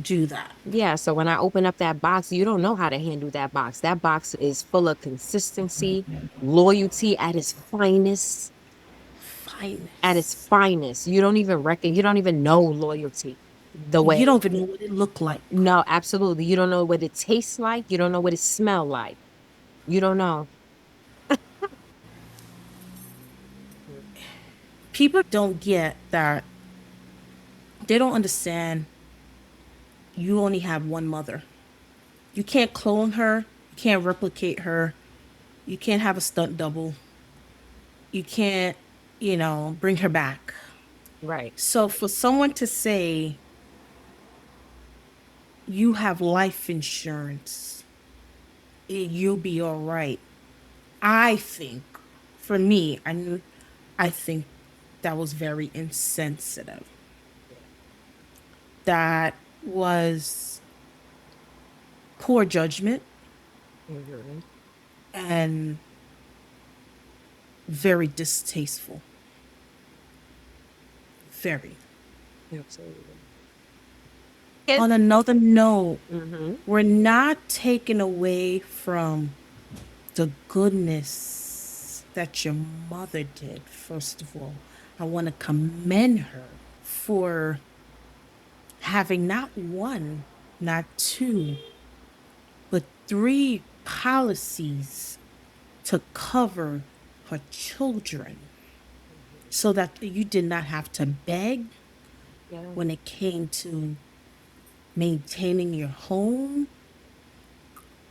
do that. Yeah, so when I open up that box, you don't know how to handle that box. That box is full of consistency, loyalty at its finest. at its finest. finest. You don't even know loyalty the You way. don't even know what it looked like. No, absolutely. You don't know what it tastes like. You don't know what it smell like. You don't know. People don't get that. They don't understand you only have one mother. You can't clone her. You can't replicate her. You can't have a stunt double. You can't, bring her back. Right. So for someone to say you have life insurance, you'll be all right. I think, for me, I think that was very insensitive. That was poor judgment Mhm. and very distasteful. Very. Absolutely. On another note, Mm-hmm. we're not taking away from the goodness that your mother did. First of all, I want to commend her for having not one, not two, but three policies to cover her children so that you did not have to beg Yeah. when it came to maintaining your home,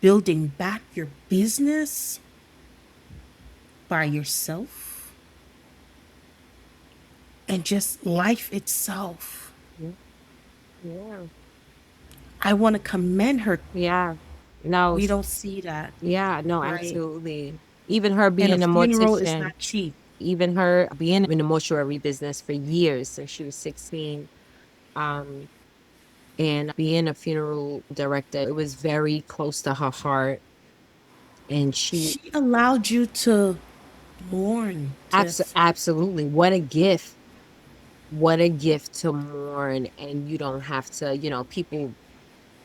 building back your business by yourself, and just life itself. Yeah. Yeah. I want to commend her. Yeah. No. We don't see that, Yeah. No. right? Absolutely. Even her And a being a funeral is mortician, not cheap. even her being in the mortuary business for years since she was 16, um, and being a funeral director, it was very close to her heart. And she, She allowed you to mourn, absolutely, what a gift. What a gift to mourn. And you don't have to, people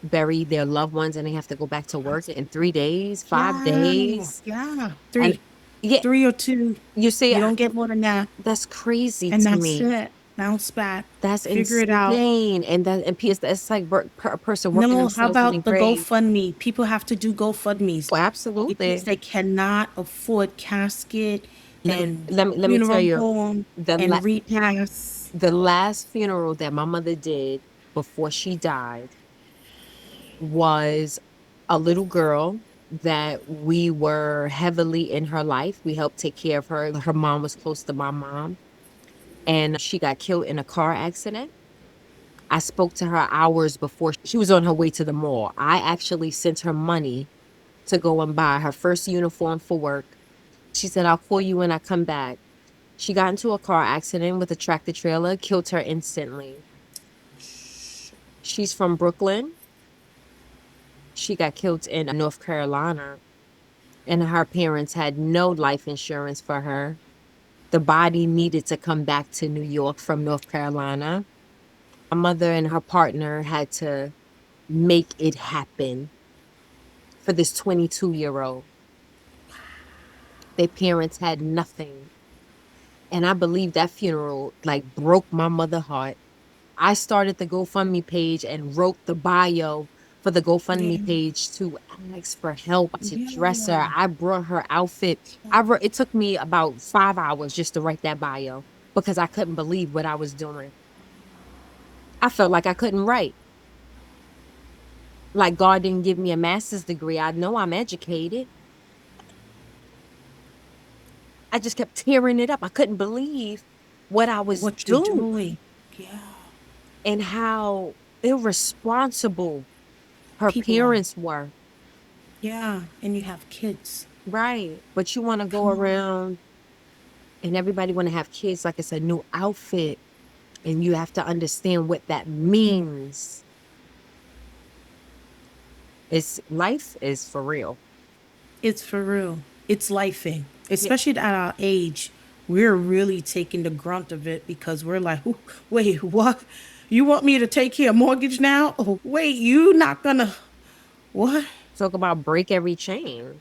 bury their loved ones and they have to go back to work in 3 days, five yeah, days. yeah, And yeah, 3 or 2. you see, You don't get more than that. that's crazy And to that's me. it. Bounce back. That's Figure it out. insane. And PS, that's like a person working No, how themselves in the about the grave. GoFundMe? People have to do GoFundMes Oh, because absolutely. they cannot afford casket and Let me tell funeral you, home the la- and repast. the last funeral that my mother did before she died was a little girl that we were heavily in her life. We helped take care of her. Her mom was close to my mom, and she got killed in a car accident. I spoke to her hours before she was on her way to the mall. I actually sent her money to go and buy her first uniform for work. She said, I'll call you when I come back. She got into a car accident with a tractor trailer, killed her instantly. She's from Brooklyn. She got killed in North Carolina, and her parents had no life insurance for her. The body needed to come back to New York from North Carolina. My mother and her partner had to make it happen for this 22-year-old. Their parents had nothing. And I believe that funeral like broke my mother's heart. I started the GoFundMe page and wrote the bio for the GoFundMe Yeah, page to ask for help to dress her. yeah. I brought her outfit. It took me about 5 hours just to write that bio because I couldn't believe what I was doing. I felt like I couldn't write. Like God didn't give me a master's degree. I know I'm educated. I just kept tearing it up. I couldn't believe what I was What you're doing doing. Yeah. and how irresponsible her People are. parents were. Yeah. And you have kids. Right. But you want to go Come on. around and everybody want to have kids like it's a new outfit. And you have to understand what that means. It's life is for real. It's for real. It's lifing, Yeah. especially at our age. We're really taking the grunt of it because we're like, "Ooh, wait, what? You want me to take care of mortgage now? Oh, wait, you not gonna what? Talk about break every chain.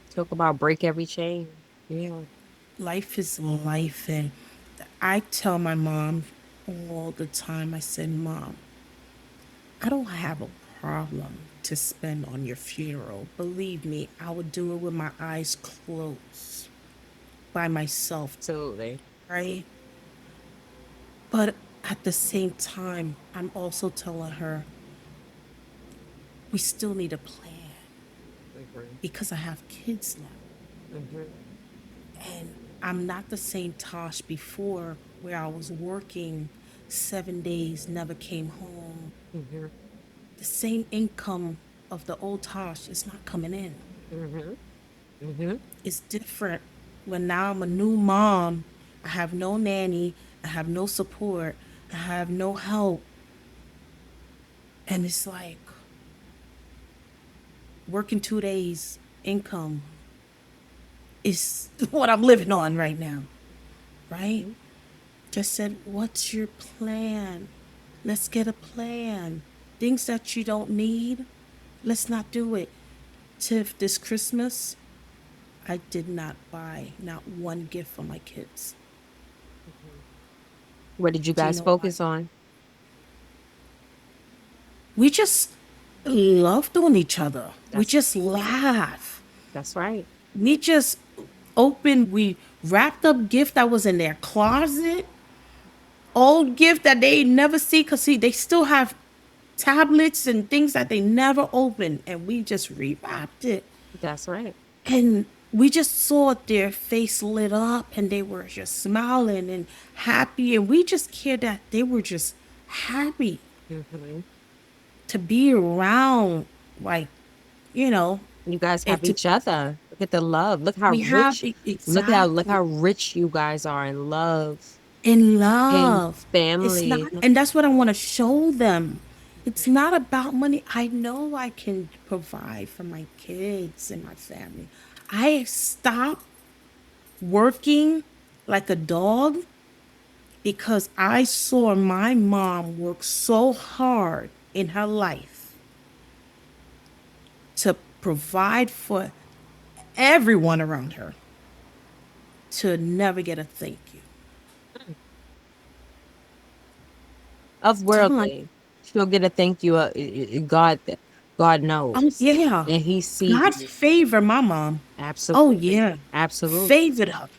Talk about break every chain. Yeah. life is life. And I tell my mom all the time, I said, Mom, I don't have a problem to spend on your funeral. Believe me, I would do it with my eyes closed by myself, Absolutely. right? But at the same time, I'm also telling her we still need a plan Mhm. because I have kids now. Mhm. And I'm not the same Tosh before where I was working 7 days, never came home. Mhm. The same income of the old Tosh is not coming in. Mhm. Mhm. It's different when now I'm a new mom. I have no nanny. I have no support. I have no help. And it's like working 2 days income is what I'm living on right now, right? Mhm. Just said, what's your plan? Let's get a plan. Things that you don't need, let's not do it. Tiff, this Christmas, I did not buy not one gift for my kids. Mhm. What did you Do you guys know why? focus on? We just loved on each other. We That's just laugh. that's right. We just we wrapped up gift that was in their closet, old gift that they never see because see, they still have tablets and things that they never opened, and we just rewrapped it. That's right. And we just saw their face lit up and they were just smiling and happy. And we just cared that they were just happy Mhm. to be around, like, you know, You guys and have each other. Look at the love. we have Look exactly how rich you guys are in love in and love. It's family. not, and that's what I want to show them. It's not about money. I know I can provide for my kids and my family. I stopped working like a dog because I saw my mom work so hard in her life to provide for everyone around her to never get a thank you. Of So I'm like, worldly. She'll get a thank you. God knows, yeah, and He sees God you. favor my mom. Oh, Absolutely, yeah, absolutely. favored her,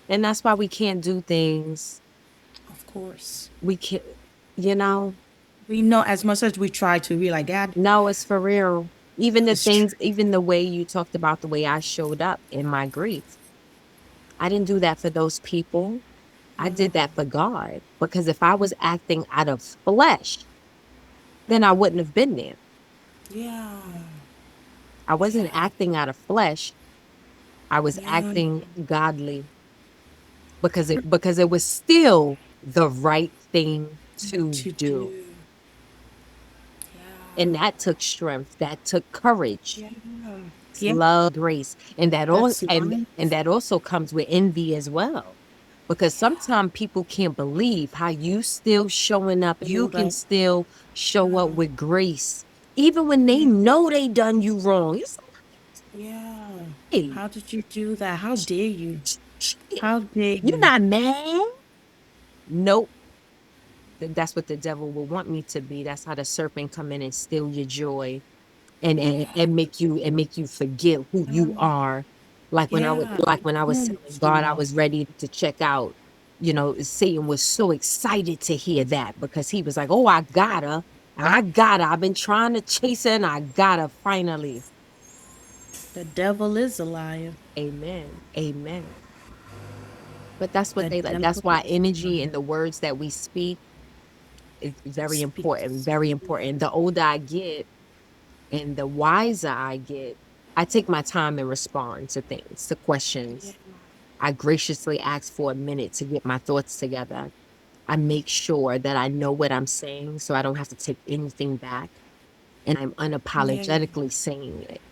And that's why we can't do things. of course. We can't, you know. We know as much as we try to, we like, God, No, it's for real. Even the it's true. things, even the way you talked about the way I showed up in my grief. I didn't do that for those people. I did that for God. Because if I was acting out of flesh, then I wouldn't have been there. Yeah, I wasn't yeah, acting out of flesh. I was yeah, acting godly because it was still the right thing to to do. do. And that took strength, that took courage, Yeah, yeah, yeah, love, grace. And that's life. and that also comes with envy as well. Because sometimes people can't believe how you still showing up. You Hold can on. still show up Yeah, with grace, even when they yeah, know they done you wrong. It's yeah. like, hey, How did you do that? How dare you? How dare you're you? not mad. Nope. That's what the devil will want me to be. That's how the serpent come in and steal your joy and make you forget who you are. Yeah, Like when I was whom telling you God I are. was ready to check out. You know, Satan was so excited to hear that because he was like, "Oh, I gotta. I've been trying to chase her, and I gotta finally." The devil is a liar. Amen. Amen. But that's what The they like. That's devil why is a energy liar. and the words that we speak is very important. Speaks. Very important. The older I get, and the wiser I get, I take my time and respond to things, to Yeah, questions. I graciously ask for a minute to get my thoughts together. I make sure that I know what I'm saying so I don't have to take anything back. And I'm yeah, unapologetically saying it.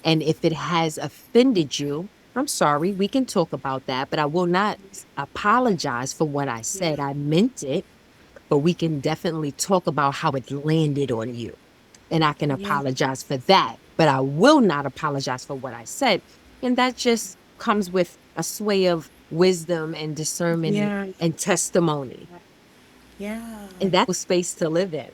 And if it has offended you, I'm sorry, we can talk about that, but I will not apologize for what I said. yeah, I meant it, but we can definitely talk about how it landed on you. And I can yeah, apologize for that, but I will not apologize for what I said. And that just comes with a sway of wisdom and discernment Yeah. and testimony. Yeah. And that's a space to live in.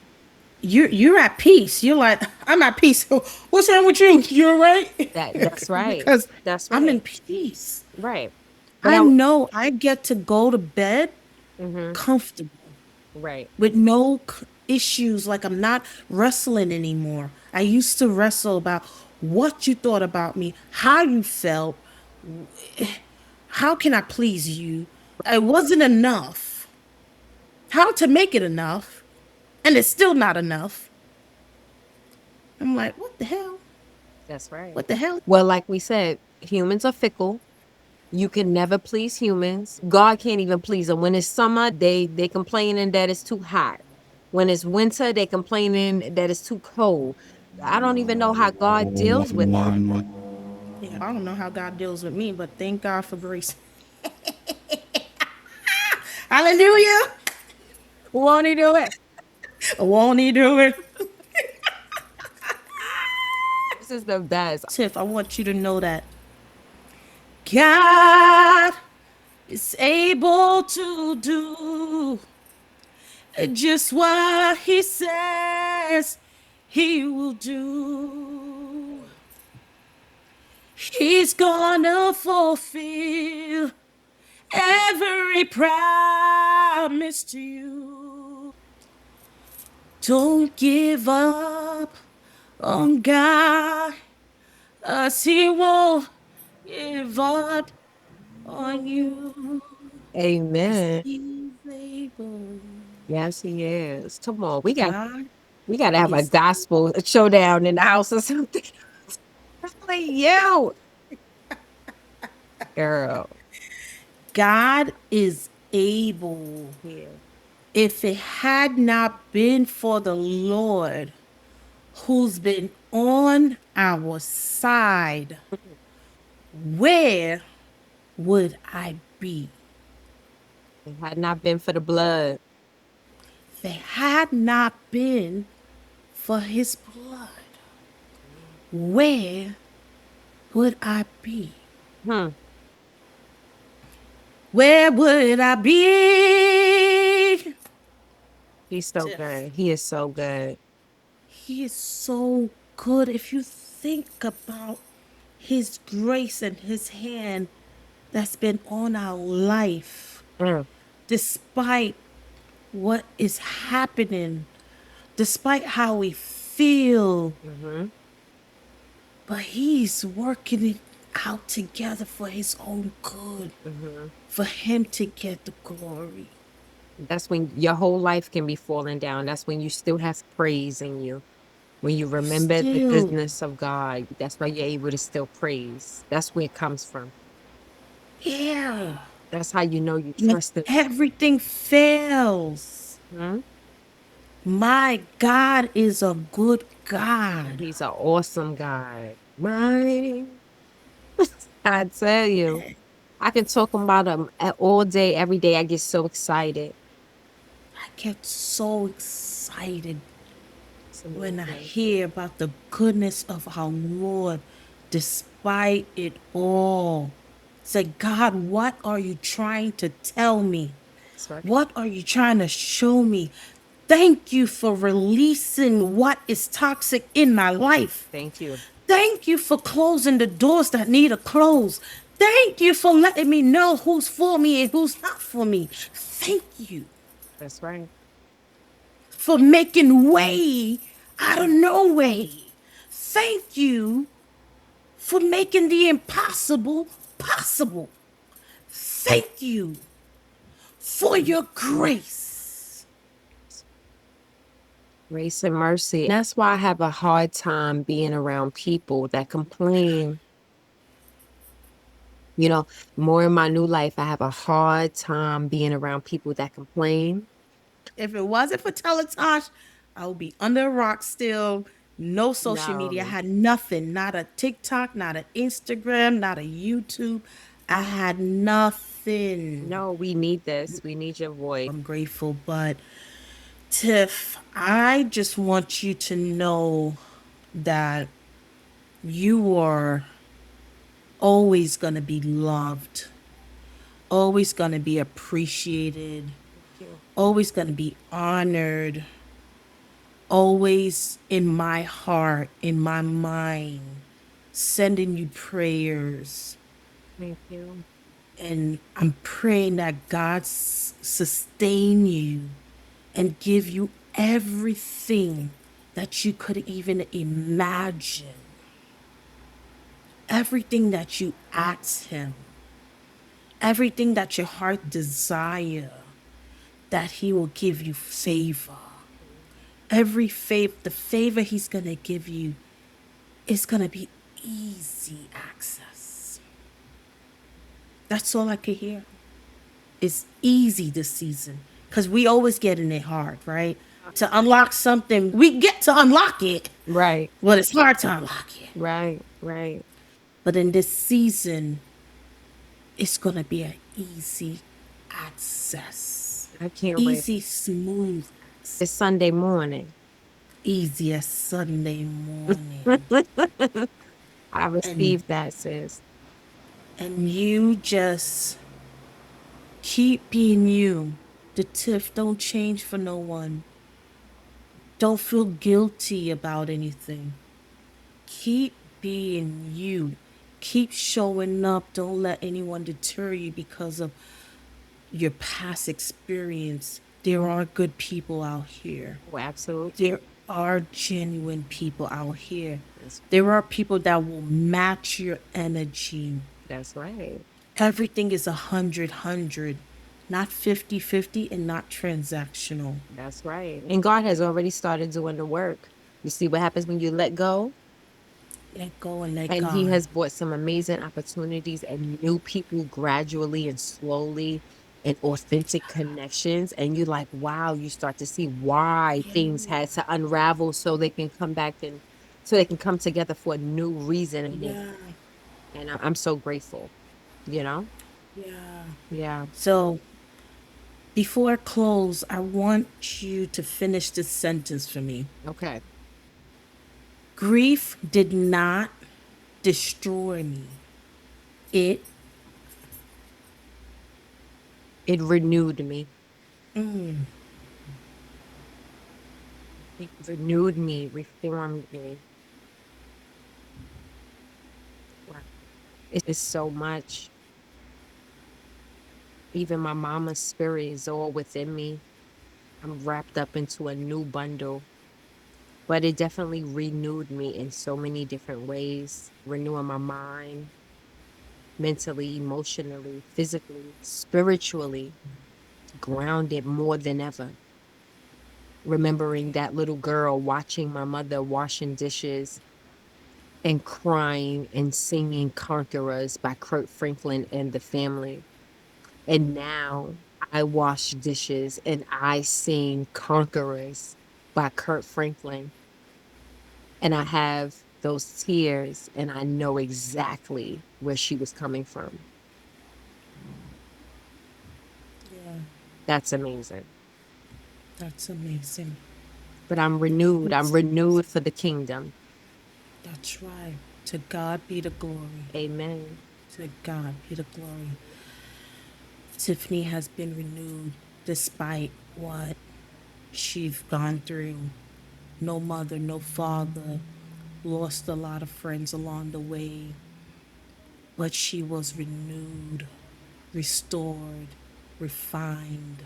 You're at peace. You're like, I'm at peace. What's wrong with you? You're right. That's right. Because That's I'm in right. peace. Right. But I know I get to go to bed mm-hmm, comfortable right. with no issues. Like I'm not wrestling anymore. I used to wrestle about what you thought about me, how you felt, how can I please you. It wasn't enough. How to make it enough, and it's still not enough. I'm like, what the hell? That's right. What the hell? Well, like we said, humans are fickle. You can never please humans. God can't even please them. When it's summer, they complaining that it's too hot. When it's winter, they complaining that it's too cold. I don't even know how God deals with them. Yeah, I don't know how God deals with me, but thank God for grace. Hallelujah. Won't he do it? Won't he do it? This is the best. Tiff, I want you to know that God is able to do just what he says he will do. He's gonna fulfill every promise to you. Don't give up on God, as he won't give up on you. 'Cause Amen. he's able. Yes, he is. Come on. God We gotta have a is gospel showdown in the house or something. Really, you. Girl. God is able. Yeah. If it had not been for the Lord who's been on our side, where would I be? It had not been for the blood. If it had not been for his blood, where would I be? Hmm. Where would I be? He's so Tiff, good. He is so good. he is so good. If you think about his grace and his hand that's been on our life, Mm. despite what is happening, despite how we feel, Mm-hmm. but he's working it out together for his own good, Mm-hmm. for him to get the glory. That's when your whole life can be falling down. That's when you still have praise in you. When you remember the Still, goodness of God, that's why you're able to still praise. That's where it comes from. yeah. That's how you know you When trust Him. everything fails, Hmm? my God is a good God. He's an awesome God. Right? I tell you, I can talk about him all day, every day. I get so excited. I get so excited It's when I amazing. hear about the goodness of our Lord despite it all. Say, God, what are you trying to tell me? That's right. What are you trying to show me? Thank you for releasing what is toxic in my life. Thank you. Thank you for closing the doors that need to close. Thank you for letting me know who's for me and who's not for me. Thank you That's right. for making way out of no way. Thank you for making the impossible possible. Thank you for your grace. Grace and mercy. That's why I have a hard time being around people that complain. You know, more in my new life, I have a hard time being around people that complain. If it wasn't for TelaTash, I would be under a rock still. No social media. I No, had nothing. Not a TikTok, not an Instagram, not a YouTube. I had nothing. no, we need this. We need your voice. I'm grateful, but Tiff, I just want you to know that you are always going to be loved, always going to be appreciated, Thank you. always going to be honored, always in my heart, in my mind, sending you prayers. Thank you. And I'm praying that God sustain you and give you everything that you could even imagine, everything that you ask Him, everything that your heart desire, that He will give you favor. Every favor, the favor He's going to give you is going to be easy access. That's all I could hear. It's easy this season because we always getting it hard, right? To unlock something, we get to unlock it, Right, but it's hard to unlock it. right, right. But in this season, it's going to be an easy access, I can't wait. easy, smooth, It's Sunday morning. easy as Sunday morning. I And received that, sis. and you just keep being you. The Tiff don't change for no one. Don't feel guilty about anything. Keep being you. Keep showing up. Don't let anyone deter you because of your past experience. There are good people out here. Oh, absolutely. There are genuine people out here. That's, There are people that will match your energy. that's right. Everything is 100, not 50-50, and not transactional. That's right. And God has already started doing the work. You see what happens when you let go? Let go and let And He God. has brought some amazing opportunities and new people gradually and slowly and authentic connections. And you're like, wow, you start to see why things had to unravel so they can come back and so they can come together for a new reason. Yeah, And I'm so grateful, you know? yeah. Yeah. So before I close, I want you to finish this sentence for me. Okay. Grief did not destroy me. It It renewed me. It renewed me, reformed me. Wow. It's so much. Even my mama's spirit is all within me. I'm wrapped up into a new bundle, but it definitely renewed me in so many different ways, renewing my mind, mentally, emotionally, physically, spiritually, grounded more than ever. Remembering that little girl watching my mother washing dishes and crying and singing Conquerors by Kurt Franklin and the family. And now I wash dishes and I sing Conquerors by Kurt Franklin. And I have those tears and I know exactly where she was coming from. Yeah, That's amazing. that's amazing. But I'm renewed. I'm renewed for the kingdom. That's right. To God be the glory. Amen. To God be the glory. Tiffany has been renewed despite what she's gone through. No mother, no father, lost a lot of friends along the way, but she was renewed, restored, refined,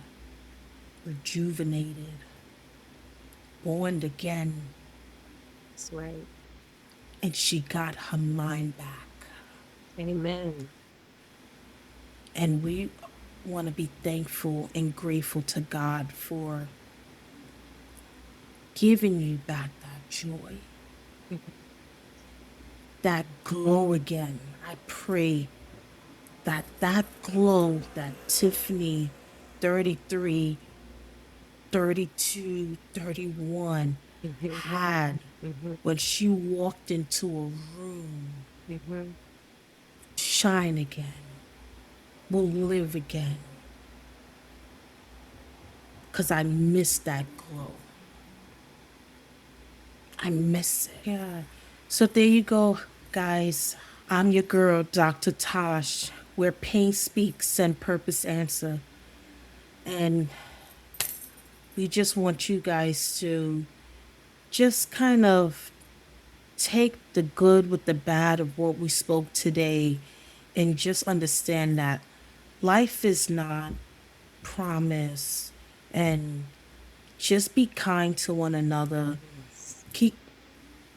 rejuvenated, born again, That's right. and she got her mind back. Amen. And we want to be thankful and grateful to God for giving you back that joy, that glow again. I pray that that glow that Tiffany 33, 32, 31 Mhm. had Mhm. when she walked into a room Mhm. shine again, will live again. Because I miss that glow. I miss it. Yeah. So there you go, guys. I'm your girl, Dr. Tash. where pain speaks and purpose answer. And we just want you guys to just kind of take the good with the bad of what we spoke today and just understand that life is not promise, and just be kind to one another. Keep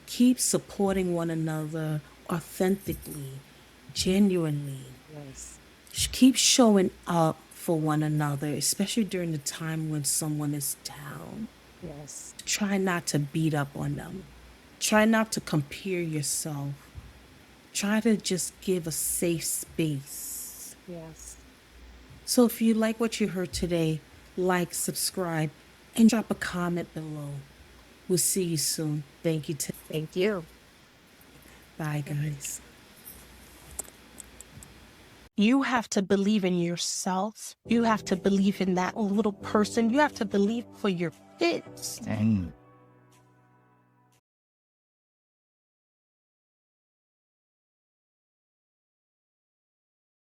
keep supporting one another authentically, genuinely. Yes. Keep showing up for one another, especially during the time when someone is down. Yes. Try not to beat up on them. Try not to compare yourself. Try to just give a safe space. Yes. So if you like what you heard today, like, subscribe, and drop a comment below. We'll see you soon. Thank you. Thank you. Bye, guys. You have to believe in yourself. You have to believe in that little person. You have to believe for your kids. Dang.